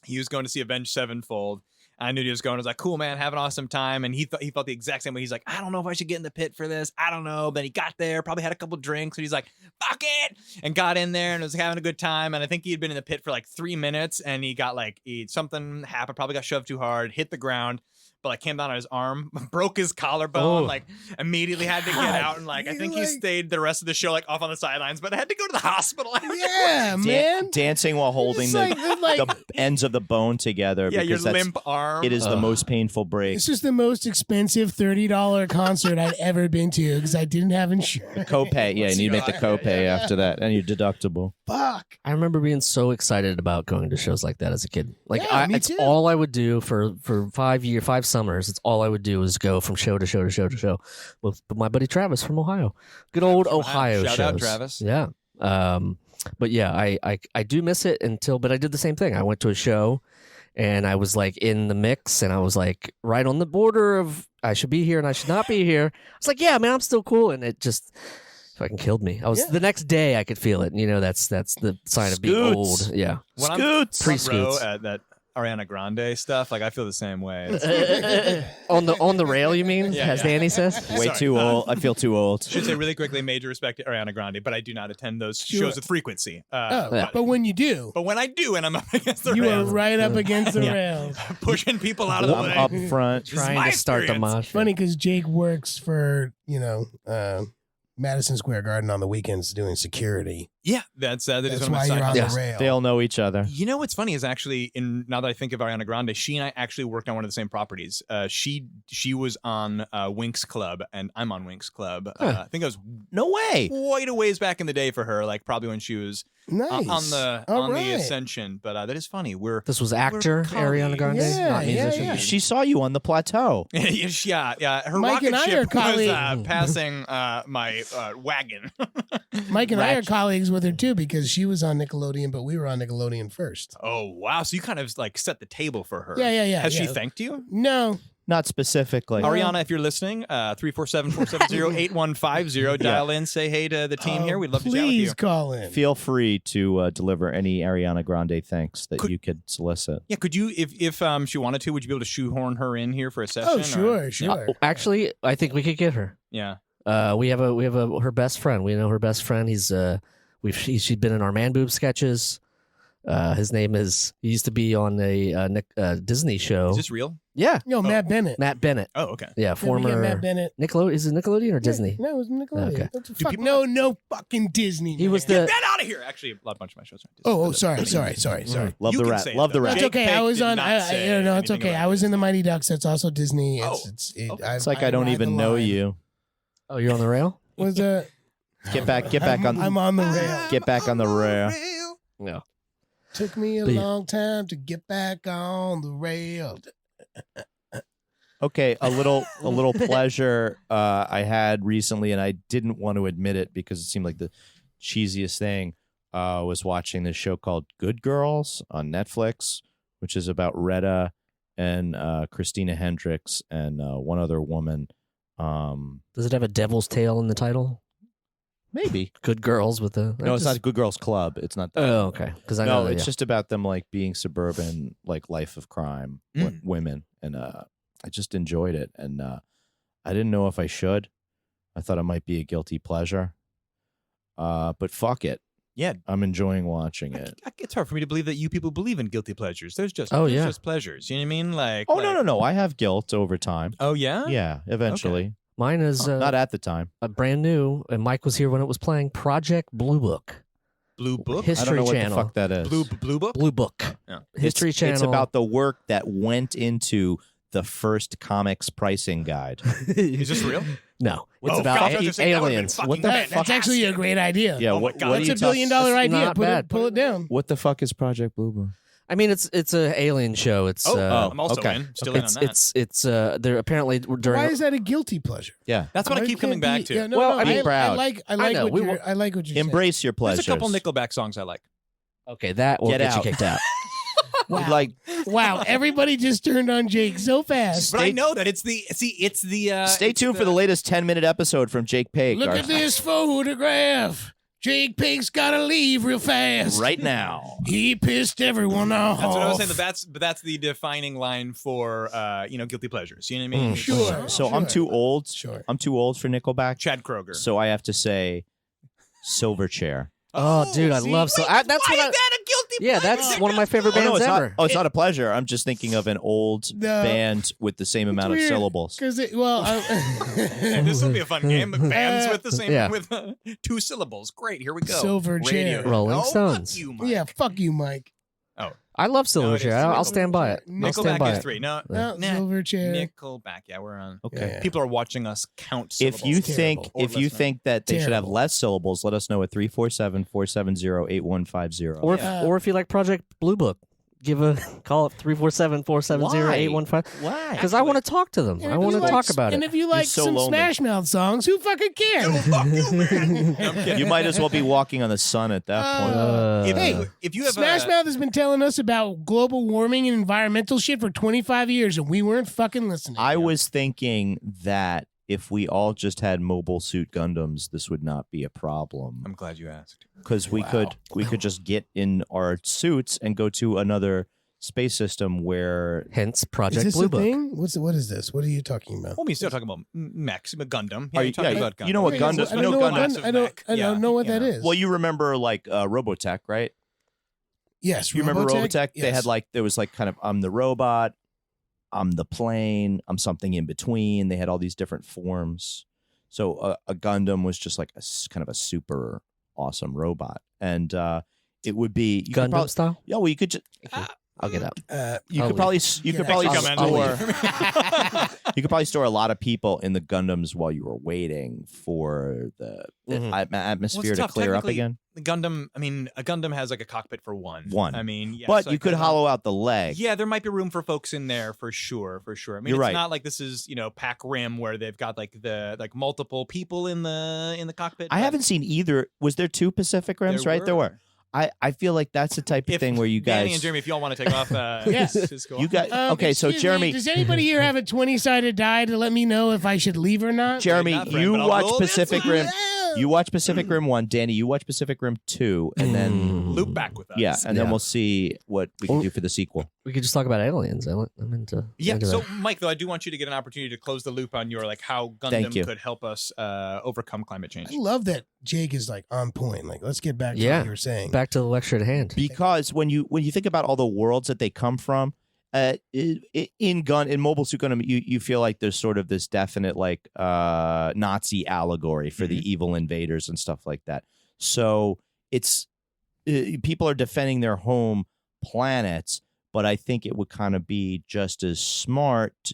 He was going to see Avenged Sevenfold. I knew he was going. I was like, cool, man, have an awesome time. And he felt the exact same way. He's like, I don't know if I should get in the pit for this. I don't know. Then he got there, probably had a couple drinks, and he's like, fuck it, and got in there and was having a good time. And I think he had been in the pit for like 3 minutes, and he got like something happened, probably got shoved too hard, hit the ground. But like came down on his arm, broke his collarbone, Oh. like immediately had to get God, out, and like I you're think he like- stayed the rest of the show like off on the sidelines, but I had to go to the hospital. Yeah, man. Dancing while holding It's the, like- the ends of the bone together. Yeah, your because that's, limp arm. It is the Ugh. most painful break. It's just the most expensive $30 concert I'd ever been to because I didn't have insurance. Copay. Yeah, you need to make the copay after that, and your deductible. Fuck. I remember being so excited about going to shows like that as a kid. Like Yeah, me it's too. all I would do for 5 summers. It's all I would do is go from show to show to show to show with my buddy Travis from Ohio. Good old From Ohio Shout out, shows. Travis. Yeah. But yeah, I do miss it but I did the same thing. I went to a show and I was like in the mix and I was like right on the border of I should be here and I should not be here. I was like, yeah, man, I'm still cool. And it just fucking killed me. I was the next day I could feel it. You know, that's the sign of being Scoots. old. Yeah. When I'm Scoots. front row Pre-Scoots. at that Ariana Grande stuff, like I feel the same way. It's- on the rail, you mean? Yeah, as yeah. Danny says. Way Sorry. too old. I feel too old. should say really quickly, major respect to Ariana Grande, but I do not attend those Sure. shows with frequency. Oh, Yeah. but when you do, But when I do, and I'm up against the you are rails, right up against the Yeah. rails. pushing people out of the I'm way. up front. This is Trying my to start the experience. mosh. Funny because Jake works for, Madison Square Garden on the weekends doing security. Yeah, that is That's one of my why side you're on hustles. the rail. They all know each other. You know what's funny is actually, now that I think of Ariana Grande, she and I actually worked on one of the same properties. She was on Winx Club, and I'm on Winx Club. Huh. I think I was No way. quite a ways back in the day for her, like probably when she was Nice. on the All right. ascension. But that is funny. We're This was actor Ariana Grande, Yeah, not yeah, musician. yeah. She saw you on the plateau. yeah. Her Mike and rocket I are ship was colleagues. passing my wagon. Mike and I are Ratchet. colleagues with her too because she was on Nickelodeon, but we were on Nickelodeon first. Oh wow! So you kind of like set the table for her. Yeah. Has she yeah. thanked you? No. Not specifically. Ariana, if you're listening, 347-470-8150. Dial in, say hey to the team here. We'd love to chat with you. Please call in. Feel free to deliver any Ariana Grande thanks that Could- you could solicit. Yeah, could you, if she wanted to, would you be able to shoehorn her in here for a session? Oh, or- sure. Actually, I think we could get her. Yeah. We have her best friend. We know her best friend. She's been in our Man Boob sketches. His name is. He used to be on a Disney show. Is this real? Yeah, No, Matt Bennett. Matt Bennett. Oh, okay. Yeah, Did we get former Matt Bennett. Nickelodeon. Is it Nickelodeon or Disney? No, it was Nickelodeon. Okay. What the Do fuck? people No fucking Disney. He man. was Get the. that out of here. Actually, a bunch of my shows are Disney. Oh, sorry. Love You the can rat. say it, Love the though. rat. That's Jake okay. I Paque was did on. not I, say no, it's anything okay. about I was it. in the Mighty Ducks. That's also Disney. Oh, Okay. It's like I don't even know you. Oh, you're on the rail. Was Get back on. I'm on the rail. Get back on the rail. No. Took me a But yeah. long time to get back on the rail. Okay, a little pleasure I had recently, and I didn't want to admit it because it seemed like the cheesiest thing. Was watching this show called Good Girls on Netflix, which is about Retta and Christina Hendricks and one other woman. Does it have a devil's tail in the title? Maybe. Good girls with the. No, it's not Good Girls Club. It's not that. Oh, okay. Because I know. No, that, it's yeah. just about them like being suburban, like life of crime women, and I just enjoyed it, and I didn't know if I should. I thought it might be a guilty pleasure. But fuck it. Yeah. I'm enjoying watching it. It's hard for me to believe that you people believe in guilty pleasures. There's just pleasures. You know what I mean? Like No. I have guilt over time. Oh yeah? Yeah, eventually. Mine is Not at the time. brand new, and Mike was here when it was playing. Project Blue Book. Blue Book? History I don't know Channel. what the fuck that is. Blue Book? Blue Book. Yeah. History Channel. It's about the work that went into the first comics pricing guide. Is this real? No, it's Oh, about God, I was gonna say, that would've been aliens. fucking What the bad. fuck? That's actually a great idea. Yeah, Oh my what, God. what are That's you a $1 billion That's idea. not Put bad. pull it down. What the fuck is Project Blue Book? I mean, it's an alien show. It's I'm also okay. in. Still in on that. it's they're apparently during. Why is that a guilty pleasure? Yeah. That's what I Why keep can't coming back be- to. yeah, no, Well, no, I mean, I like know, what we you're. won't- I like what you're Embrace your pleasures. There's a couple Nickelback songs I like. Okay, that will Get get, out. you kicked out. Wow. Like, Wow, everybody just turned on Jake so fast. But I know that it's the stay tuned for the latest 10-minute episode from Jake Paque. Look at this photograph. Jake Pake's gotta leave real fast. right now. He pissed everyone off. That's what I was saying. But that's the defining line for guilty pleasures. You know what I mean? Sure. So I'm too old. Sure. I'm too old for Nickelback. Chad Kroger. So I have to say Silverchair. Oh, dude, I see? love so. That's Why what. is that a guilty Yeah, pleasure? that's one of my favorite Oh, no, bands it's ever. not, it's not a pleasure. I'm just thinking of an old band with the same amount of weird. syllables. Because This will be a fun game. Bands with the same Yeah. with 2 syllables. Great. Here we go. Silver Radio. Chair. Rolling Oh, Stones. Fuck you, Mike. yeah, fuck you, Mike. I love No, it Silverchair. is. I'll stand by it. I'll stand by Nickelback is it. 3. No, No, Nah. Silver Chair. Nickelback. Yeah, we're on. Okay. Yeah. People are watching us count If syllables. you Terrible. think Or if you listening. think that they should have Terrible. less syllables, let us know at 347-470-8150. Or if, Yeah. or if you like Project Blue Book, give a call at 347-470-8150. Why? Because I want to talk to them. And I if want you to like- talk about And it. if you like so some lonely. Smash Mouth songs, who fucking cares? Fuck you, man. No, I'm kidding. You might as well be walking on the sun at that point. If you have Smash Mouth has been telling us about global warming and environmental shit for 25 years, and we weren't fucking listening. I was thinking that if we all just had Mobile Suit Gundams, this would not be a problem I'm glad you asked. because we could just get in our suits and go to another space system where Hence Is Project this Blue a Book. thing? What is this? What are you talking about? Well, we're still talking about mechs, Gundam. Are Yeah, you- talking yeah, about Gundam. you know what Wait, Gundam- I you know don't know what Gundam- Gundam- I don't know what that is. well, you remember like Robotech, right? Yes, You remember Robotech? They Yes. had like there was like kind of I'm the robot, I'm the plane, I'm something in between. They had all these different forms. So a Gundam was just like kind of a super awesome robot, and it would be you could Gundam probably, style? yeah. Well, you could just I'll get out. you I'll could probably you Yeah, could probably actually come in. store you could probably store a lot of people in the Gundams while you were waiting for the Mhm. atmosphere Well, it's to tough. clear up Technically, again. The Gundam, I mean, a Gundam has like a cockpit for one. I mean, yeah, But so you like could Gundam- hollow out the leg. Yeah, there might be room for folks in there for sure, for sure. I mean, You're it's right. not like this is Pac Rim where they've got like multiple people in the cockpit. I but haven't seen either. Was there 2 Pacific Rims? Right, there were. I feel like that's the type of If thing where you Danny guys and Jeremy, if y'all want to take off, Yes. it's cool. you got okay. So Excuse me, Jeremy, does anybody here have a 20-sided die to let me know if I should leave or not? Jeremy, not, friend, you but I'll watch roll this Pacific one. Rim. You watch Pacific Rim 1. Danny, you watch Pacific Rim 2, and then loop back with us. yeah, and then Yeah. we'll see what we can do for the sequel. We could just talk about aliens. I'm into. Yeah. into So, that. Mike, though, I do want you to get an opportunity to close the loop on your how Thank you. Gundam could help us overcome climate change. I love that Jake is like on point. Like, let's get back to Yeah. what you were saying. Back to the lecture at hand. Because when you think about all the worlds that they come from, in Mobile Suit Gundam, you feel like there's sort of this definite like Nazi allegory for the evil invaders and stuff like that. So it's people are defending their home planets, but I think it would kind of be just as smart.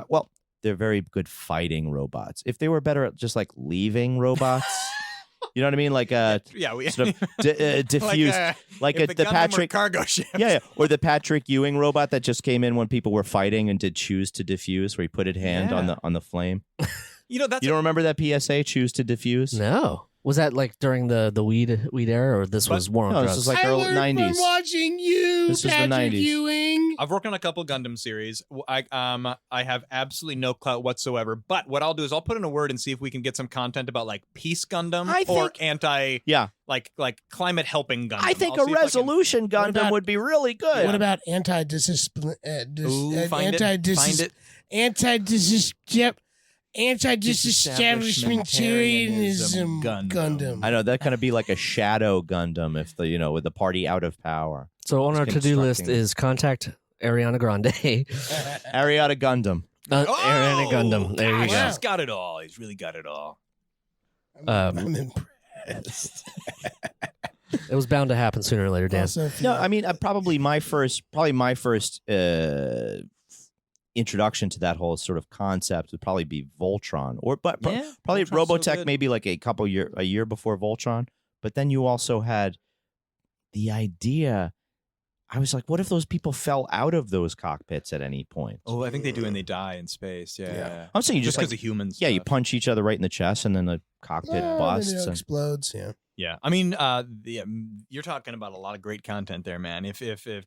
Well, they're very good fighting robots. If they were better at just like leaving robots. You know what I mean? Like Yeah, we sort of diffused, like if the Gundam were Patrick cargo ship. yeah, or the Patrick Ewing robot that just came in when people were fighting and did choose to diffuse, where he put his hand on the flame. That's You don't remember that PSA, choose to diffuse? No. Was that like during the weed era, or this was War on No, this Drugs? was like I early learned 90s. from watching you, This was the Patrick 90s. Ewing. I've worked on a couple Gundam series. I have absolutely no clout whatsoever. But what I'll do is I'll put in a word and see if we can get some content about like peace Gundam I or think- anti Yeah, like climate helping Gundam. I think I'll a see if I can- resolution Gundam about- would be really good. What about anti-discipline? Ooh, find it. Anti-dis- Find it. Anti-dis- Yep. anti-disestablishmentarianism Gundam. I know that kind of be like a shadow Gundam if with the party out of power. So on our to-do list constructing- is contact Ariana Grande. Ariana Gundam. Ariana Gundam. There you gosh, go. He's got it all. He's really got it all. I'm impressed. It was bound to happen sooner or later, Dan. Also, No, I mean probably my first introduction to that whole sort of concept would probably be Voltron, probably Voltron's so Robotech, good. maybe like a year before Voltron. But then you also had the idea. I was like, what if those people fell out of those cockpits at any point? Oh, I think they do, and they die in space. Yeah. I'm saying you just just because of humans. you punch each other right in the chest, and then the cockpit busts. It And, explodes. Yeah. Yeah, I mean, you're talking about a lot of great content there, man. If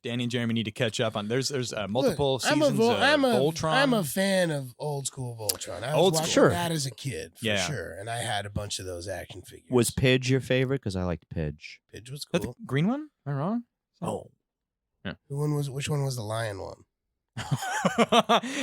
Danny and Jeremy need to catch up on, there's multiple Look, seasons of Voltron. I'm a fan of old school Voltron. I was Old watching school. that as a kid, for Yeah. sure. And I had a bunch of those action figures. was Pidge your favorite? Because I liked Pidge. Pidge was Is that cool. the green one? Am I wrong? Oh, Which one was the lion one?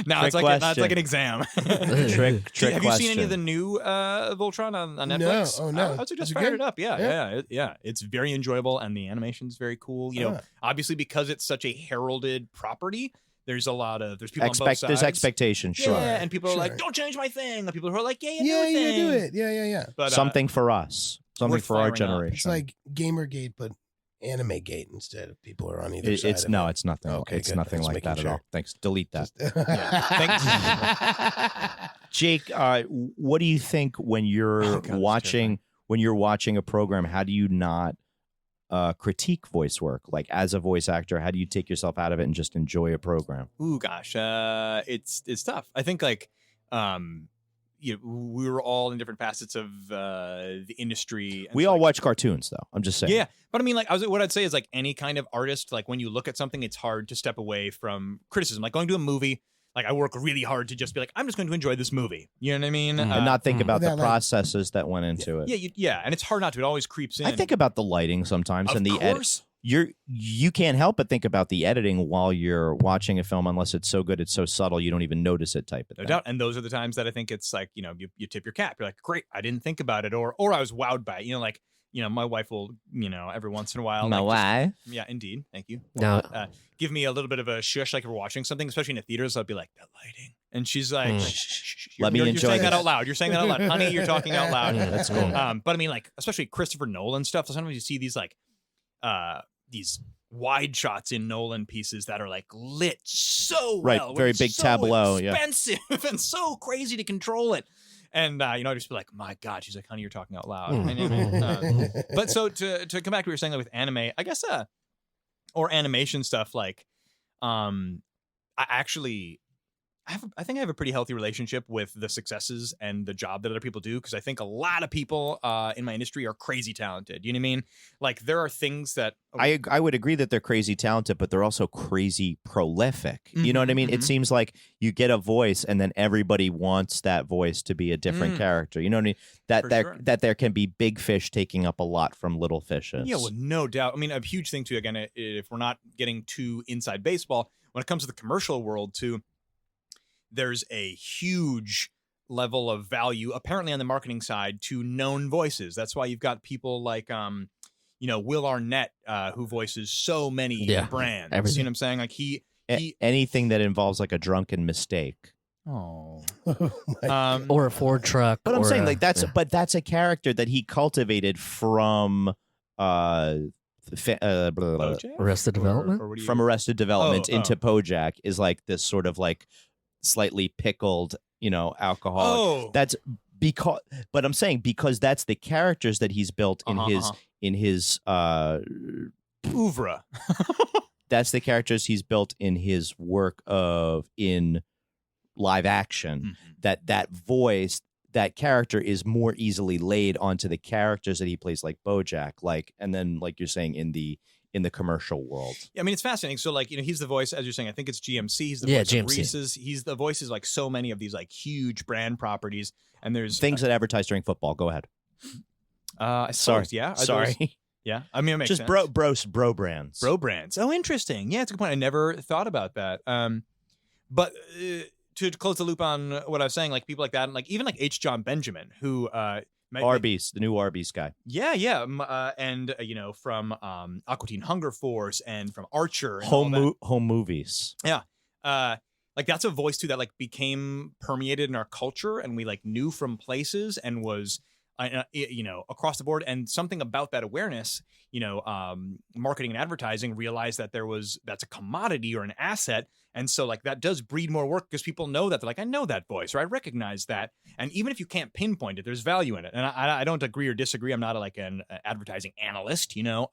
Now it's like an exam. trick Have you seen any question. of the new Voltron on Netflix? No. Oh, no. I would suggest Is it fire good? it up. Yeah. It's very enjoyable, and the animation's very cool. Obviously because it's such a heralded property. There's people on both sides. There's expectation, sure. Yeah, and people are like, Sure. "Don't change my thing." And people who are like, "Yeah, Yeah, do your you thing." do it. Yeah. But, Something for us, something worth for our firing up. generation. It's like Gamergate, but Anime Gate instead of people are on either side. It's of no, it. it's nothing. Okay, It's good. nothing Just like making that at sure. all. Thanks. Delete that. Thanks. Jake, what do you think when you're Oh, God, watching a program? How do you not critique voice work? Like as a voice actor, how do you take yourself out of it and just enjoy a program? Ooh, gosh, it's tough. I think we were all in different facets of the industry. And We so, all like, watch cartoons, though. I'm just saying. Yeah, but I mean, what I'd say is any kind of artist, when you look at something, it's hard to step away from criticism. Like going to a movie, I work really hard to just be like, I'm just going to enjoy this movie. You know what I mean? And not think about the That, like- processes that went into it. Yeah, and it's hard not to. It always creeps in. I think about the lighting sometimes of and the edit. course. You can't help but think about the editing while you're watching a film, unless it's so good, it's so subtle, you don't even notice it. Type of No thing. doubt. And those are the times that I think it's you tip your cap. You're like, great, I didn't think about it, or I was wowed by it. My wife will, every once in a while. wife. Yeah, indeed. Thank you. Now, Give me a little bit of a shush, like if we're watching something, especially in the theaters. I'll be like, the lighting, and she's like, shh, shh, shh, shh. Let me You're enjoy saying that this. out loud. You're saying that out loud, honey. You're talking out loud. That's cool. But I mean, especially Christopher Nolan stuff. Sometimes you see these these wide shots in Nolan pieces that are lit so Right, well, very it's big so tableau, yeah. expensive and so crazy to control it. And I just be like, my God, she's like, honey, you're talking out loud. But so to come back to what you're saying with anime, I guess or animation stuff, I think I have a pretty healthy relationship with the successes and the job that other people do, because I think a lot of people in my industry are crazy talented. You know what I mean? There are things that I would agree that they're crazy talented, but they're also crazy prolific. You know what I mean? Mhm. It seems like you get a voice, and then everybody wants that voice to be a different character. You know what I mean? For sure. That there can be big fish taking up a lot from little fishes. Yeah, well, no doubt. I mean, a huge thing too. Again, if we're not getting too inside baseball, when it comes to the commercial world too, there's a huge level of value apparently on the marketing side to known voices. That's why you've got people like Will Arnett, who voices so many brands. Everything. You know what I'm saying? Anything that involves a drunken mistake. Oh. or a Ford truck. But I'm or saying a- that's a character that he cultivated from Arrested Development? Or what do you- from Arrested Development Oh. into Bojack is this sort of slightly pickled, alcoholic. Oh. That's because, but I'm saying because that's the characters that he's built in his oeuvre. that's the characters he's built in his work in live action. That voice, that character is more easily laid onto the characters that he plays, like Bojack, and then like you're saying in the commercial world. Yeah, I mean, it's fascinating. So, he's the voice, as you're saying, I think it's GMC. He's the Yeah, voice GMC. of Reese's. He's the voices so many of these huge brand properties. And there's Things that advertise during football. Go ahead. I Sorry. suppose, yeah. Are Sorry. those- yeah. I mean, it makes Just sense. bro brands. Bro brands. Oh, interesting. Yeah, it's a good point. I never thought about that. But to close the loop on what I was saying, like people like that, and like even like H. John Benjamin, who Arby's, the new Arby's guy. Yeah. And you know, from Aqua Teen Hunger Force and from Archer and Home movies. Yeah. Like that's a voice too that like became permeated in our culture, and we like knew from places and was you know, across the board. And something about that awareness, you know, marketing and advertising realized that that's a commodity or an asset. And so like that does breed more work because people know that. They're like, I know that voice, or I recognize that. And even if you can't pinpoint it, there's value in it. And I don't agree or disagree. I'm not like an advertising analyst, you know,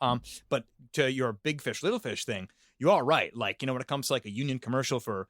but to your big fish, little fish thing, you are right. Like, you know, when it comes to like a union commercial for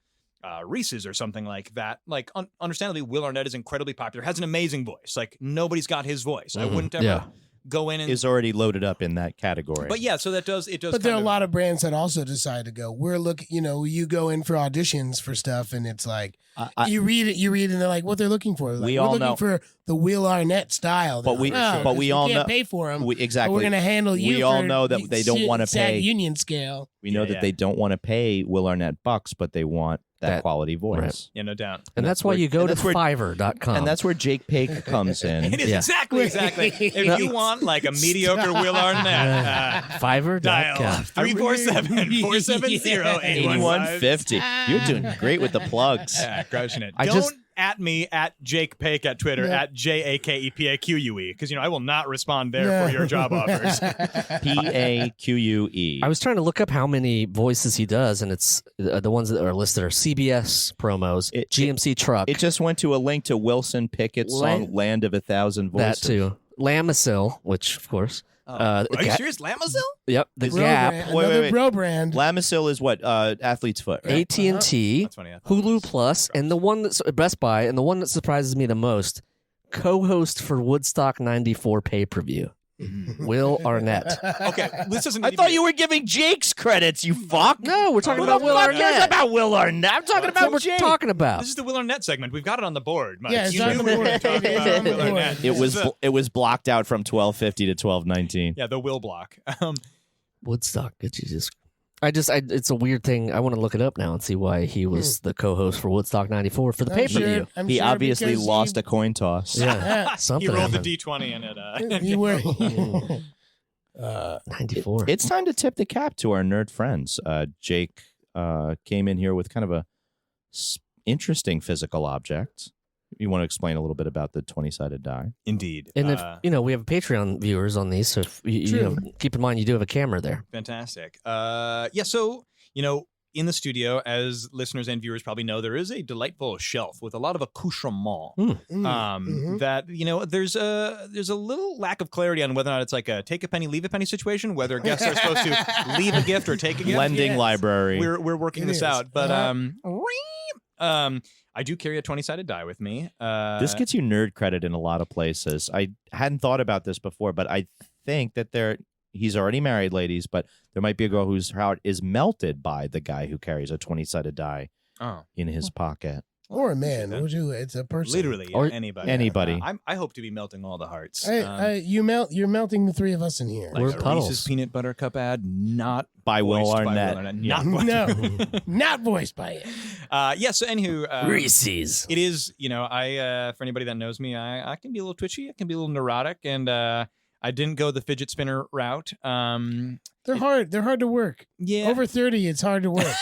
Reese's or something like that, like understandably, Will Arnett is incredibly popular, has an amazing voice. Like nobody's got his voice. I wouldn't ever go in and is already loaded up in that category. But yeah, so it does. But there are a lot of brands that also decide to go. We're looking, you know, you go in for auditions for stuff, and it's like you read it, and they're like, what they're looking for. Like, we're looking for the Will Arnett style. But we all can't pay for them. Exactly. We're going to handle you. We all know that they don't want to pay union scale. We know that they don't want to pay Will Arnett bucks, but they want that quality voice. Right. Yeah, no doubt. And that's why you go to Fiverr.com. And that's where Jake Paque comes in. It is exactly. If you want like a mediocre Will Arnett, Fiverr.com. dial 347-470-8150. You're doing great with the plugs. Yeah, crushing it. Don't at me at Jake Paque at Twitter at JAKEPAQUE because, you know, I will not respond there for your job offers. PAQUE. I was trying to look up how many voices he does, and it's the ones that are listed are CBS promos, GMC truck. It just went to a link to Wilson Pickett's song "Land of a Thousand Voices." That too. Lamisil, which of course. Are you serious? Lamisil? Yep. The Gap. Wait. Bro brand. Lamisil is what? Athlete's Foot. Right? AT&T, Hulu Plus, and the one that's Best Buy, and the one that surprises me the most, co-host for Woodstock 94 pay-per-view. Will Arnett. Okay, this doesn't. I thought you were giving Jake's credits, you fuck. No, we're talking about Will Arnett. Who cares about Will Arnett? I'm talking about what Jake. we're talking about. This is the Will Arnett segment. We've got it on the board, Mike. Yeah, it's you on knew the we were board. talking about Will Arnett. It was blocked out from 12:50 to 12:19. Yeah, the Will block. Woodstock. It's a weird thing. I want to look it up now and see why he was the co-host for Woodstock 94 for the pay-per-view. He obviously lost a coin toss. Yeah, something He rolled happened. the D20 in it. You were. 94. It's time to tip the cap to our nerd friends. Jake came in here with kind of a interesting physical object. You want to explain a little bit about the 20-sided die? Indeed. And if we have Patreon viewers on these, so if you know, keep in mind you do have a camera there. Fantastic. So, you know, in the studio, as listeners and viewers probably know, there is a delightful shelf with a lot of accoutrement. That, you know, there's a little lack of clarity on whether or not it's like a take a penny, leave a penny situation, whether guests are supposed to leave a gift or take a gift. Lending library. We're working this out, but I do carry a 20-sided die with me. This gets you nerd credit in a lot of places. I hadn't thought about this before, but I think that he's already married, ladies, but there might be a girl whose heart is melted by the guy who carries a 20-sided die in his pocket. Or a man. It's a person. Literally, or anybody. I hope to be melting all the hearts. You're melting the three of us in here. Like We're puddles. Reese's peanut butter cup ad, not by Will Arnett. Not voiced by it. So anywho, Reese's. It is, you know, for anybody that knows me, I can be a little twitchy, I can be a little neurotic, and I didn't go the fidget spinner route. They're hard to work. Yeah. Over 30, it's hard to work.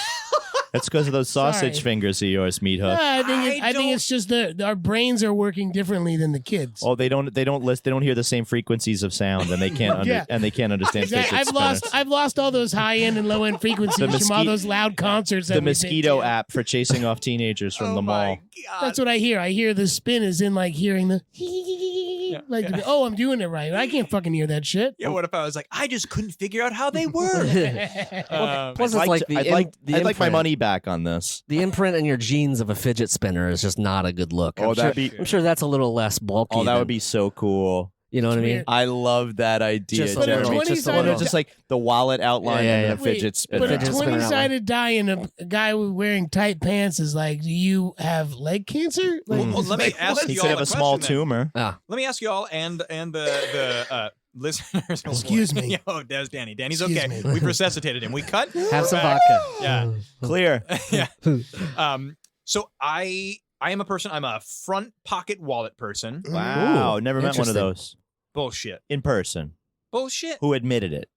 That's because of those sausage fingers of yours, Meat Hook. I think it's just our brains are working differently than the kids. Oh, they don't hear the same frequencies of sound, and they can't understand. I've lost all those high end and low end frequencies from all those loud concerts. The Mosquito app for chasing off teenagers from the mall. That's what I hear. I hear the spin is in like hearing the oh, I'm doing it right. I can't fucking hear that shit. Yeah, what if I was like, I just couldn't figure out how they work? Plus, I'd like my money back on this. The imprint in your jeans of a fidget spinner is just not a good look. I'm sure that's a little less bulky. Oh, that would be so cool. You know what I mean? I love that idea, Jeremy. Just like the wallet outline and the fidget spinner. But a 20-sided die and a guy wearing tight pants is like, do you have leg cancer? Like, well, let me ask he you could all have a small tumor. Let me ask you all and the listeners. Excuse me. Oh, there's Danny. Danny's okay. We resuscitated him. We cut. Have some vodka. Yeah. Clear. Yeah. So I am a person. I'm a front pocket wallet person. Wow, never met one of interesting. those Bullshit. in person. Bullshit. Who admitted it?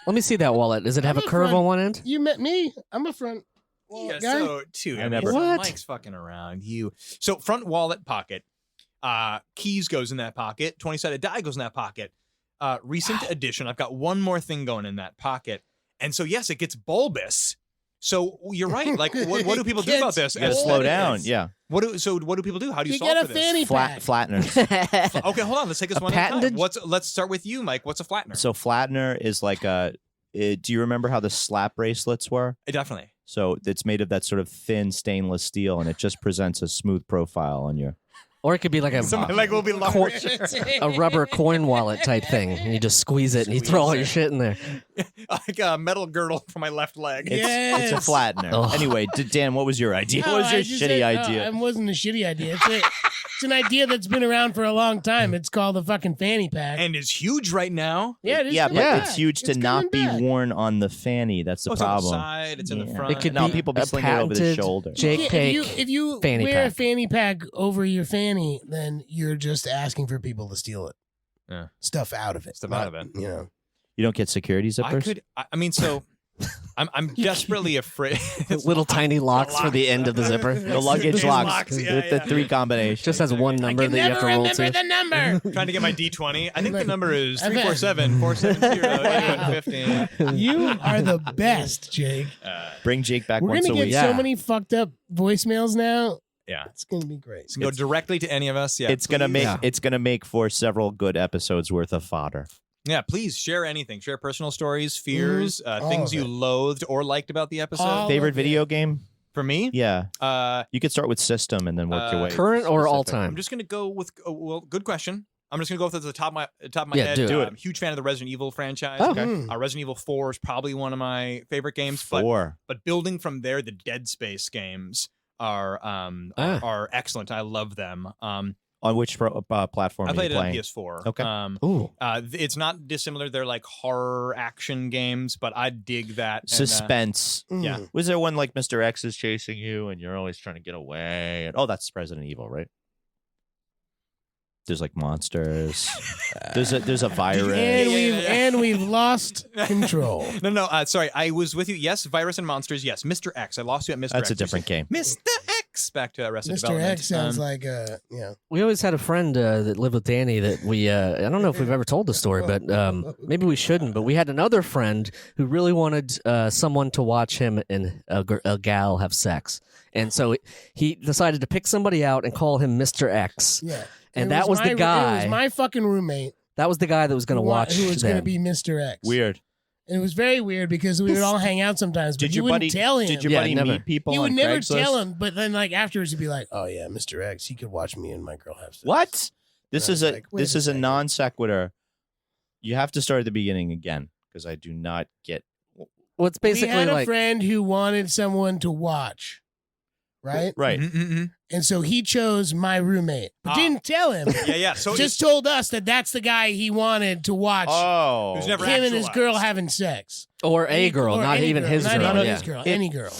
Let me see that wallet. Does it have I'm a a curve friend. on one end? You met me. I'm a front Yeah, wallet guy. so too. I I never- mean, What? Mike's fucking around. So front wallet pocket. Keys goes in that pocket. 20-sided die goes in that pocket. Recent addition. I've got one more thing going in that pocket. And so yes, it gets bulbous. So you're right. Like, what do people do about this? You got to Bulbous. slow down. Yeah. What do people do? How do you You solve get a for this? fanny pack. Flatteners. Okay, hold on. Let's take this A one at a patented- time. Let's start with you, Mike. What's a flattener? So flattener is like a. Do you remember how the slap bracelets were? Definitely. So it's made of that sort of thin stainless steel, and it just presents a smooth profile on your. Or it could be like a So my leg will be large. a rubber coin wallet type thing. And you just squeeze it and you throw all your shit in there. Like a metal girdle for my left leg. It's a Yes. flattener. Ugh. Anyway, Dan, what was your idea? No, What was your I just shitty said- idea? It wasn't a shitty idea. It's an idea that's been around for a long time. It's called the fucking fanny pack. And is huge right now. yeah, it is Yeah, coming but back. it's huge to It's not be coming back. worn on the fanny. That's the It's on the problem. side. It's in the Yeah. front. It could No, be people be a slinging it over the patented shoulder. Jake Yeah, Paque. if you fanny wear a pack. fanny pack over your fanny, then you're just asking for people to steal it. Yeah. Stuff out of it. Stuff not, out of it. You know. You don't get security zippers? I mean, so I'm desperately afraid. Little tiny locks for the end of the zipper. The luggage These locks. locks, yeah, with the yeah. 3 combinations. Just has one number I can that you have never to roll remember to. the number. Trying to get my D20. I think the number is I've had- 347-470-8115. You are the best, Jake. Bring Jake back We're once gonna a get week. so Yeah. many fucked up voicemails now. Yeah. It's gonna be great. So go directly to any of us. Yeah. It's gonna please. make Yeah. it's gonna make for several good episodes worth of fodder. Yeah, please share anything. Share personal stories, fears, All things of you it. loathed or liked about the episode. All Favorite of it. video game? For me, Yeah. uh, You could start with system and then work your way. Current or all specific. I'm time? just gonna go with. Well, good question. I'm just gonna go with the top of my Yeah, head. do it. I'm a huge fan of the Resident Evil franchise. Oh. Mm. Resident Evil 4 is probably one of my favorite games. But 4. building from there, the Dead Space games are excellent. I love them. On which platform I are played you it on playing? PS4. Okay. Ooh. It's not dissimilar. They're like horror action games, but I dig that. And, Suspense. yeah. Mm. Was there one like Mr. X is chasing you and you're always trying to get away? And, that's Resident Evil, right? There's like monsters. There's a virus. And Yeah. we've lost control. No. Sorry, I was with you. Yes, virus and monsters. Yes, Mr. X. I lost you at Mr. X. That's a different game. Mr. X. Back to Arrested Mr. Development. X sounds like yeah. We always had a friend that lived with Danny that we, I don't know if we've ever told the story, but maybe we shouldn't. But we had another friend who really wanted someone to watch him and a gal have sex. And so he decided to pick somebody out and call him Mr. X. Yeah. And It that was the It guy. was my fucking roommate. That was the guy that was going to watch Who was going to them. be Mr. X. Weird. And it was very weird because we would all hang out sometimes, but Did you your wouldn't buddy tell him. Did your Yeah, buddy never. meet people You on would never Craigslist? tell him, but then like afterwards he'd be like, "Oh yeah, Mr. X, he could watch me and my girl have sex." What? This And I is was a like, wait this a is a second. non sequitur. You have to start at the beginning again because I do not get. Well, it's We basically had a like friend who wanted someone to watch, right? Right. Mm-mm-mm. And so he chose my roommate, but Ah. didn't tell him. Yeah. So Just told us that that's the guy he wanted to watch Oh. Who's never him and his girl actualized. having sex. or a girl, Or not any even girl, his not girl. even yeah. his girl, It- any girl.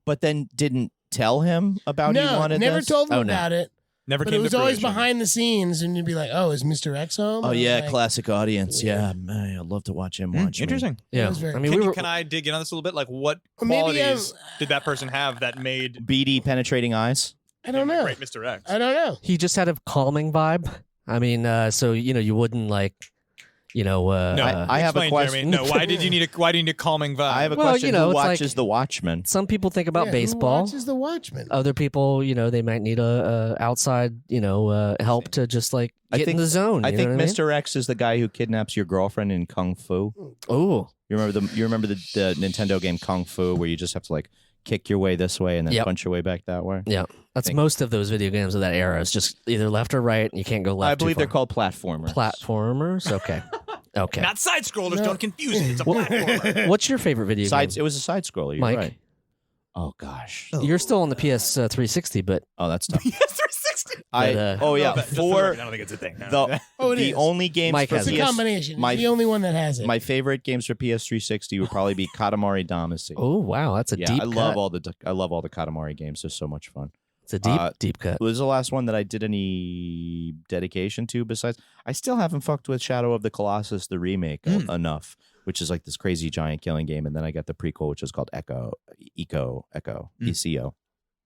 But then didn't tell him about he No, wanted never this? told him Oh, no. about it. never But came it was to always fruition. behind the scenes, and you'd be like, "Oh, is Mr. X home?" Oh And yeah, I'm like, classic audience. weird. Yeah, man, I'd love to watch him watch me. Interesting. Yeah. was very- I mean, Can, we were. can I dig in on this a little bit? Like, what Or maybe qualities did that person have that made Beady penetrating eyes. I don't him a know. great Mr. X? I don't know. He just had a calming vibe. I mean, so you wouldn't like, No, I have a explain, question. Jeremy. No, why did you need a calming vibe? I have a Well, question. you know, Who it's like- watches The Watchmen? some people think about Yeah, baseball. Who watches The Watchmen? Other people, they might need a outside, help to just like I get in think- the zone. I you think know what Mr. X is the guy who kidnaps your girlfriend in Kung Fu. I mean? Ooh, You remember the Nintendo game Kung Fu where you just have to like kick your way this way and then Yep. punch your way back that way? yeah. That's Think- most of those video games of that era. It's just either left or right. And you can't go left. I believe too they're far. called platformers. Platformers. Okay. Okay. Not side scrollers. No. Don't confuse it. It's a platformer. What's your favorite video Sides. game? It was a side scroller. You're Mike? right. Oh gosh. You're still on the PS 360, but Oh, that's tough. PS360. But, yeah, Just for the for record, I don't think it's a thing. the Oh, it the is. only games Mike for has It's it. a PS, combination. my- He's the only one that has it. my favorite games for PS360 would probably be Katamari Damacy. Oh wow, that's a yeah, deep I cut. love all the Katamari games. They're so much fun. It's a deep cut. It was the last one that I did any dedication to. Besides, I still haven't fucked with Shadow of the Colossus, the remake, enough, which is like this crazy giant killing game. And then I got the prequel, which is called Echo.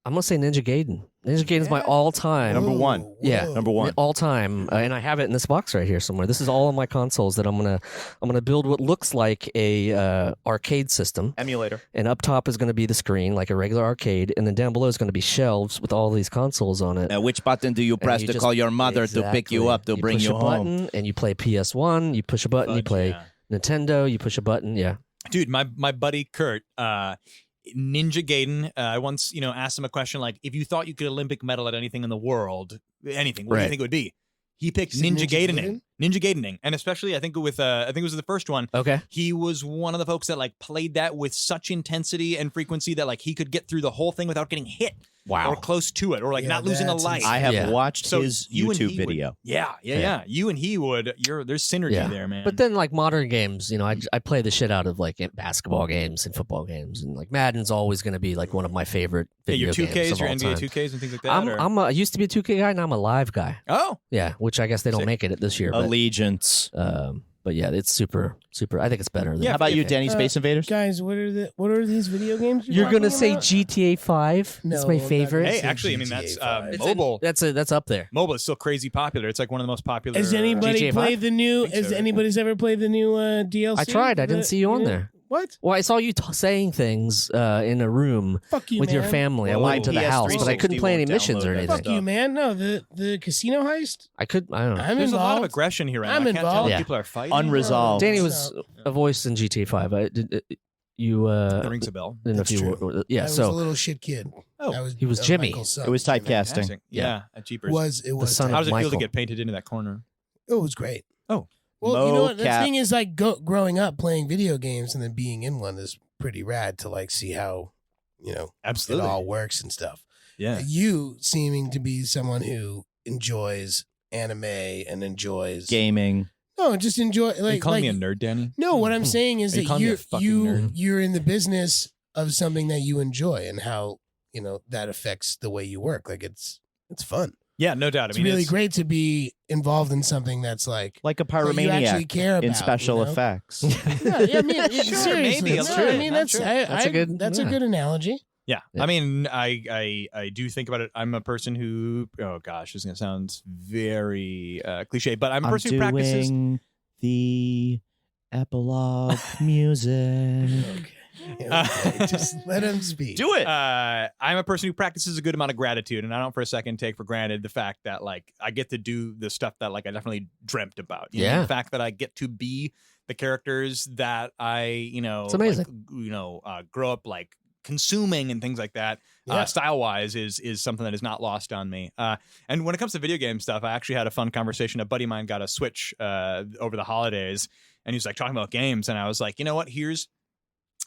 I'm gonna say Ninja Gaiden. Ninja Gaiden is my all-time Number one. Whoa. Yeah. Number one. all time, and I have it in this box right here somewhere. This is all on my consoles that I'm gonna build what looks like a arcade system, Emulator. and up top is gonna be the screen like a regular arcade, and then down below is gonna be shelves with all these consoles on it. Which button do you press you to just- call your mother to pick you Exactly. up to bring push you a home? button, and you play PS1. You push a button, you Fudge, play yeah. Nintendo. You push a button, yeah. Dude, my buddy Kurt, Ninja Gaiden. I once, asked him a question like, if you thought you could Olympic medal at anything in the world, anything, what do you Right. think it would be? He picked Is it Ninja Ninja Gaidening. Ninja Gaidening, and especially I think it was the first one. Okay. He was one of the folks that like played that with such intensity and frequency that like he could get through the whole thing without getting hit or close to it or like Yeah, not losing a that's life. I have Yeah. watched So his you and YouTube he would- video. Yeah. You and he would. There's synergy there, man. But then, like modern games, I play the shit out of like basketball games and football games, and like Madden's always going to be like one of my favorite video your games 2Ks, of your all NBA time. 2Ks and things like that. I used to be a 2K guy, now I'm a live guy. Oh, Yeah, which I guess they don't Sick. make it this year. Allegiance. But yeah, it's super. I think it's better. Than Yeah, How about you, 2K. Danny? Space Invaders? Guys, what are these video games? You're gonna talking say about? GTA 5? No, That's my I'm not favorite. gonna hey, say actually, I mean GTA that's 5. mobile. That's up there. Mobile is still crazy popular. It's like one of the most popular. Has anybody GTA played 5? the new? Think Has so. anybody's ever played the new DLC? I tried. I didn't see you on there. What? Well, I saw you saying things in a room Fuck you, with your man. family. Well, I went my into the house, but I couldn't play any PS360 missions or won't download anything. that Fuck stuff. you, man. No, the casino heist. I don't know. I'm There's a lot of involved. aggression here right I'm now. I can't tell involved. if Yeah. people are fighting. Unresolved. Danny was a voice in GTA 5. You That rings a bell. didn't know That's if you true. were, yeah. I was a So little shit kid. Oh, I he was Jimmy. Michael's son. It was Jimmy. typecasting. Fantastic. Yeah, at Jeepers. It was son How of does it feel to Michael. get painted into that corner? It was great. Oh. Well, you know what? The Mocap. thing is, like, growing up playing video games and then being in one is pretty rad to like see how, it Absolutely. all works and stuff. Yeah. You seeming to be someone who enjoys anime and enjoys Gaming. No, just enjoy. Are you Like, calling like me a nerd, Danny? no. What I'm saying is Are you that calling me a fucking nerd? you're in the business of something that you enjoy and how that affects the way you work. Like it's fun. Yeah, no doubt. I It's mean, really great to be involved in something that's like Like a that you actually pyromaniac care about in special you know? effects. Yeah, I mean, Sure, seriously, maybe a no, little I bit, mean, not that's sure. That's a good- That's yeah. a good analogy. Yeah. Yeah. I mean, I do think about it. I'm a person who, oh gosh, this is gonna sound very cliche, but I'm a person who practices. doing the epilogue music. Okay, just let him speak. Do it. I'm a person who practices a good amount of gratitude, and I don't for a second take for granted the fact that like I get to do the stuff that like I definitely dreamt about. You know, Yeah. the fact that I get to be the characters that I, It's amazing. grow up like consuming and things like that. Yeah. Style wise is something that is not lost on me. And when it comes to video game stuff, I actually had a fun conversation. A buddy of mine got a Switch over the holidays, and he was like talking about games, and I was like, you know what? Here's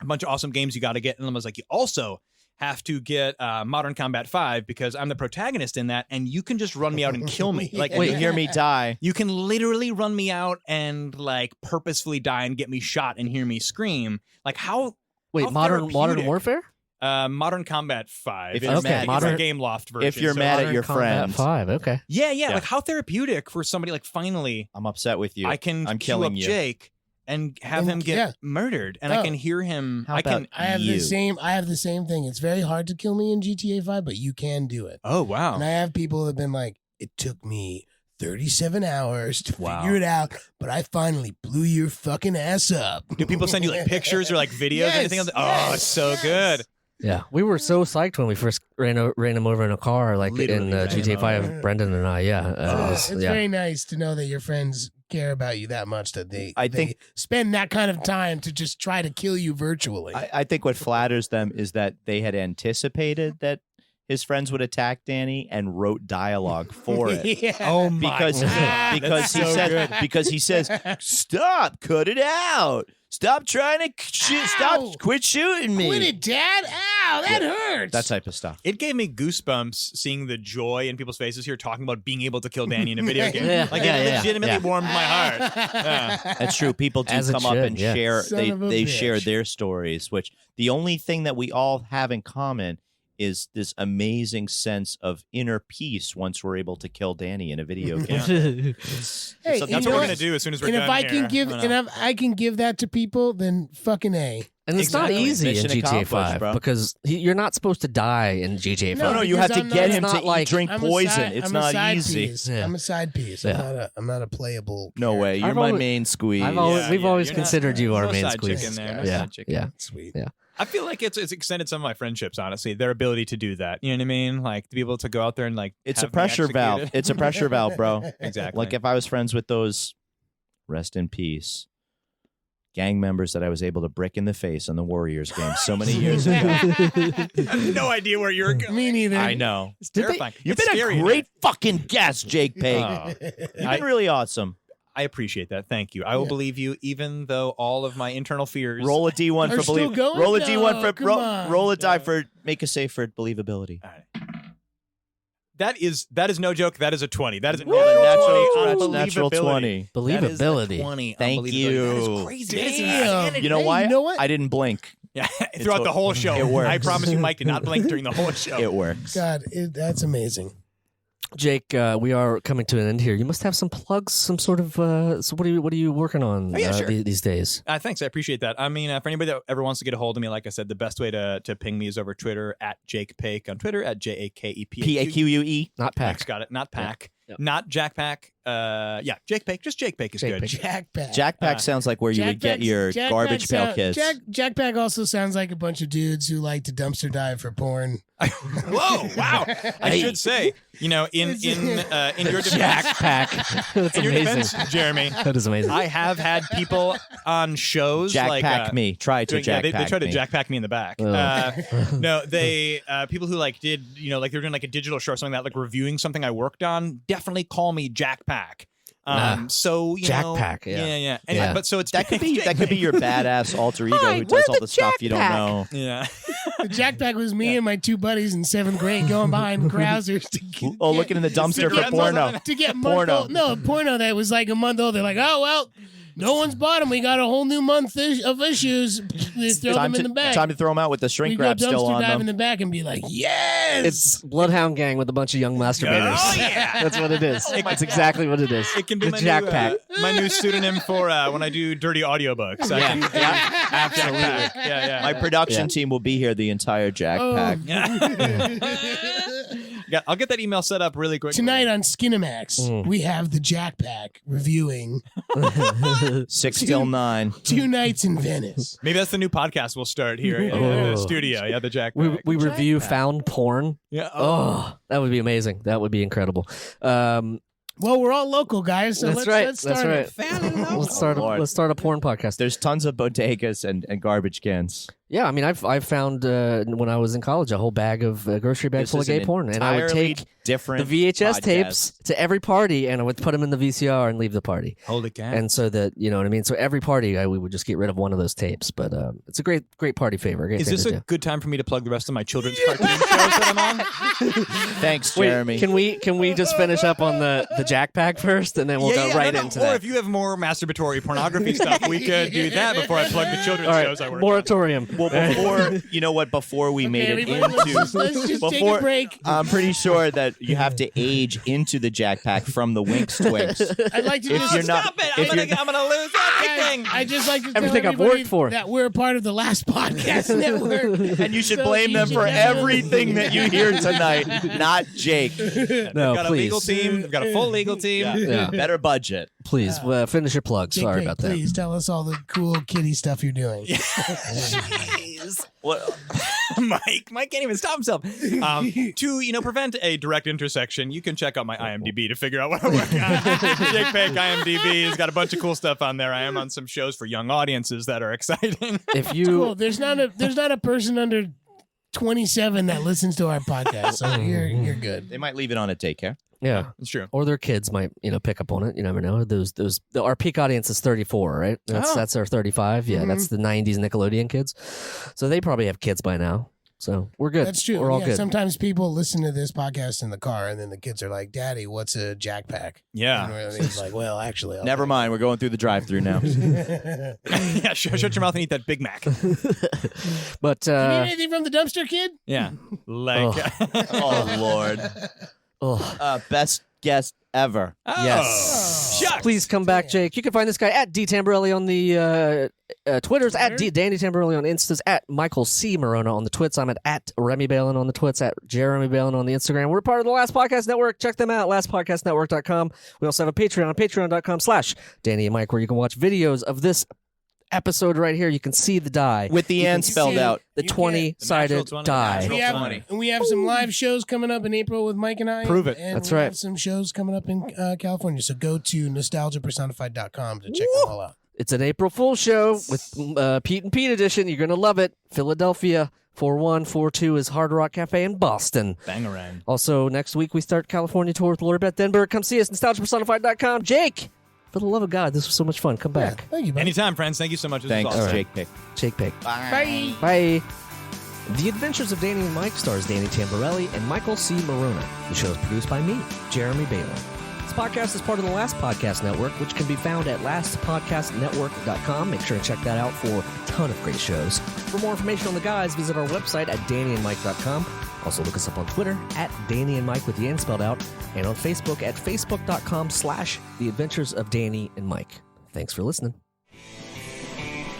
a bunch of awesome games you got to get. And I was like, you also have to get Modern Combat 5 because I'm the protagonist in that, and you can just run me out and kill me. Like, Wait, hear me die. you can literally run me out and like purposefully die and get me shot and hear me scream. Like how? Wait, How modern therapeutic. Warfare? Modern Combat 5. If It's, you're it's mad- a Modern- Game Loft version. If you're So- mad at Modern your Combat friends. 5. Okay. yeah, Yeah. like how therapeutic for somebody like finally I'm upset with you. I can I'm queue killing up you. Jake and have And- him get yeah. murdered, and Oh. I can hear him. How I can. about I have you. the same thing. It's very hard to kill me in GTA 5, but you can do it. Oh wow! And I have people that have been like, it took me 37 hours to Wow. figure it out, but I finally blew your fucking ass up. Do people send you like pictures or like videos? Yes, Anything? Oh, it's so yes. good. Yeah, we were so psyched when we first ran him over in a car, like Literally in ran him GTA 5. over. Brendan and I, yeah, It's very nice to know that your friends care about you that much that they I think- spend that kind of time to just try to kill you virtually. I think what flatters them is that they had anticipated that his friends would attack Danny and wrote dialoge for it. Yeah. Oh my Because God. because That's he so said good. because he says stop, cut it out, stop trying to Ow. stop, quit shooting me. Quit it, Dad! ow, that hurts. That type of stuff. It gave me goosebumps seeing the joy in people's faces here talking about being able to kill Danny in a video game. Yeah, Like, yeah, it yeah, legitimately yeah. warmed my heart. Yeah. That's true. People do As it come up should, and yeah. share. Son They of a they share bitch. their stories, which the only thing that we all have in common is this amazing sense of inner peace once we're able to kill Danny in a video game. Hey, It's you That's know what we're what? going to do as soon as we're And done if I here. can give, I'm gonna- and if I can give that to people, then fucking A. And it's Exactly. not easy Mission in GTA accomplished, 5 bro. because you're not supposed to die in GTA 5. No, No, you because have to I'm get not- him it's to not like- drink I'm poison. A It's I'm a not side easy. Piece. Yeah. I'm a side piece. Yeah. I'm not a playable. No way. You're I've my always- main squeeze. We've always you're considered not- you our no main side squeeze. chicken there, no Yeah, side chicken. yeah. Sweet. Yeah. I feel like it's extended some of my friendships, honestly. Their ability to do that. You know what I mean? Like to be able to go out there and like It's a have me pressure valve. executed. It's a pressure valve, bro. Exactly. Like if I was friends with those, rest in peace, gang members that I was able to brick in the face on the Warriors game so many years ago. I have no idea where you're going. Me neither. I know. It's terrifying. You've It's been scary a in great there. fucking guest, Jake Page. Oh, You've been really awesome. I appreciate that. Thank you. I will Yeah. believe you, even though all of my internal fears. Roll a D1 Are for still believe. going? Roll a No, D1 for come roll, on. roll a die for make a save for believability. All right. That is no joke. That is a 20. That is a Woo! Natural believability. 20. That is a Believability. 20 on Thank believability. you. That is crazy. Damn. You know Hey, why? you know what? I didn't blink. Yeah, throughout the whole show. It works. I promise you, Mike did not blink during the whole show. It works. God, that's amazing. Jake, we are coming to an end here. You must have some plugs, some sort of. So what are you working on Oh, yeah, sure. these days? Thanks. I appreciate that. I mean, for anybody that ever wants to get a hold of me, like I said, the best way to ping me is over Twitter at Jake Pake on Twitter at JAKEPAQUE. PAQUE. Not Pax Pack. got it. Not Pack. Yep. Not Jack Pack. Yeah, Jake Pake. Just Jake Pake is Jake good. Pake. Jackpack. Jackpack sounds like where you would get your garbage pail kids. Jackpack also sounds like a bunch of dudes who like to dumpster dive for porn. Whoa! Wow! I should say, in your defense, Jack Pack. That's in your amazing. defense, Jeremy, That is amazing. I have had people on shows like Jackpack me. Try to doing- jackpack they tried to me. jackpack me in the back. Oh. No, they people who like did like they're doing like a digital show or something like that, like reviewing something I worked on. Definitely call me Jackpack. So Jackpack, yeah. Anyway, Yeah. but so it's That could be your badass alter ego Hi, who we're does all the the stuff you don't Jackpack. know. Yeah. The Jackpack was me and my two buddies in 7th grade going behind Krausers to get, Oh, looking in the dumpster for cigarettes porno. to get Porno. month old. No, porno that was like a month old. They're like, oh well, no one's bought them. We got a whole new month of issues. They throw Time them in the back. to throw them out with the we shrink go wrap still dumpster on dive in them. the back and be like, yes. It's Bloodhound Gang with a bunch of young masturbators. Oh, yeah. That's what it is. It's exactly what it is. It can be the my Jack new, Pack. my new pseudonym for when I do dirty audiobooks. I can do Absolutely. Jackpack. Yeah. My production Yeah. team will be here the entire Jackpack. Yeah, I'll get that email set up really quick. Tonight on Skinamax, we have the Jackpack reviewing 6 till 9. 2 Nights in Venice. Maybe that's the new podcast we'll start here in Oh. the studio. Yeah, the Jackpack. We review found porn. Yeah. Oh, that would be amazing. That would be incredible. Well, we're all local guys, so That's let's, right. let's That's start right. it. Let's start a porn podcast. There's tons of bodegas and garbage cans. Yeah, I mean, I've found when I was in college a whole bag of grocery bag This full is of gay an porn, and I would entirely take different the VHS podcast. tapes to every party, and I would put them in the VCR and leave the party. Holy cow. And so that you know what I mean. So every party, we would just get rid of one of those tapes. But it's a great party favor. Great Is thing this to a do. good time for me to plug the rest of my children's cartoon shows that I'm on? Thanks, Wait, Jeremy. can we just finish up on the Jackpack first, and then we'll go right into Or that. if you have more masturbatory pornography stuff, we could do that before I plug the children's All right, shows I work on. moratorium. Well, before you know what? Before we made it everybody, let's into, just take before a break. I'm pretty sure that you have to age into the Jackpack from the Winx Twinks. I'd like to If just you're not- Stop it! if you're- I'm gonna lose everything. I just like to tell Everything I've everybody worked for. that we're part of the last podcast network. And you should So blame you them should for definitely- everything that you hear tonight, not Jake. No, They've got a legal please, team. They've got a full legal team. Yeah. Better budget. please finish your plug. Jake, Sorry Jake, about that. please tell us all the cool kitty stuff you're doing. Jeez. What? Mike can't even stop himself. To prevent a direct intersection, you can check out my IMDb to figure out what I work on. Jake Pake IMDb has got a bunch of cool stuff on there. I am on some shows for young audiences that are exciting. If you Cool. There's not a person under 27 that listens to our podcast, so you're good. They might leave it on at daycare. yeah. It's true. Or their kids might, pick up on it. You never know. Our peak audience is 34, right? That's our 35. Yeah, that's the 90s Nickelodeon kids. So they probably have kids by now. So we're good. That's true. We're all good. Sometimes people listen to this podcast in the car, and then the kids are like, "Daddy, what's a jack pack?" Yeah. And he's like, "Well, actually, I'll Never mind. We're going through the drive-through now. Yeah, shut your mouth and eat that Big Mac. But You need anything from the dumpster, kid? Yeah. Like, Oh, Lord. Best guest ever. Yes. Shucks. Please come back, Jake. You can find this guy at D Tamborelli on the Twitters, at Danny Tamborelli on Instas, at Michael C. Morona on the Twits. I'm at Remy Balin on the Twits, at Jeremy Balin on the Instagram. We're part of the Last Podcast Network. Check them out, lastpodcastnetwork.com. We also have a Patreon, patreon.com/Danny and Mike, where you can watch videos of this episode right here. You can see the die. With the end spelled out. The You can- 20-sided The natural 20, die. the natural- And we have some live shows coming up in April with Mike and I. Prove it. And That's we right. have some shows coming up in California. So go to nostalgiapersonified.com to check them all out. It's an April Fool's show with Pete and Pete edition. You're going to love it. Philadelphia, 4142 is Hard Rock Cafe in Boston. Bangarang. Also, next week we start California tour with Laura Beth Denberg. Come see us, nostalgiapersonified.com. Jake, for the love of God, this was so much fun. Come back. Thank you, buddy. Anytime, friends. Thank you so much. This was Thanks, awesome. Jake Pick. Jake Pick. Bye. Bye. The Adventures of Danny and Mike stars Danny Tamborelli and Michael C. Morona. The show is produced by me, Jeremy Balin. This podcast is part of the Last Podcast Network, which can be found at lastpodcastnetwork.com. Make sure to check that out for a ton of great shows. For more information on the guys, visit our website at dannyandmike.com. Also look us up on Twitter at Danny and Mike with the N spelled out, and on Facebook at facebook.com/The Adventures of Danny and Mike. Thanks for listening.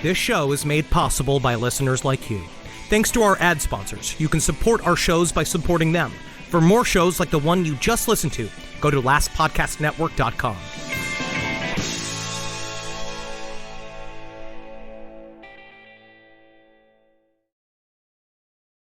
This show is made possible by listeners like you. Thanks to our ad sponsors, you can support our shows by supporting them. For more shows like the one you just listened to, go to lastpodcastnetwork.com.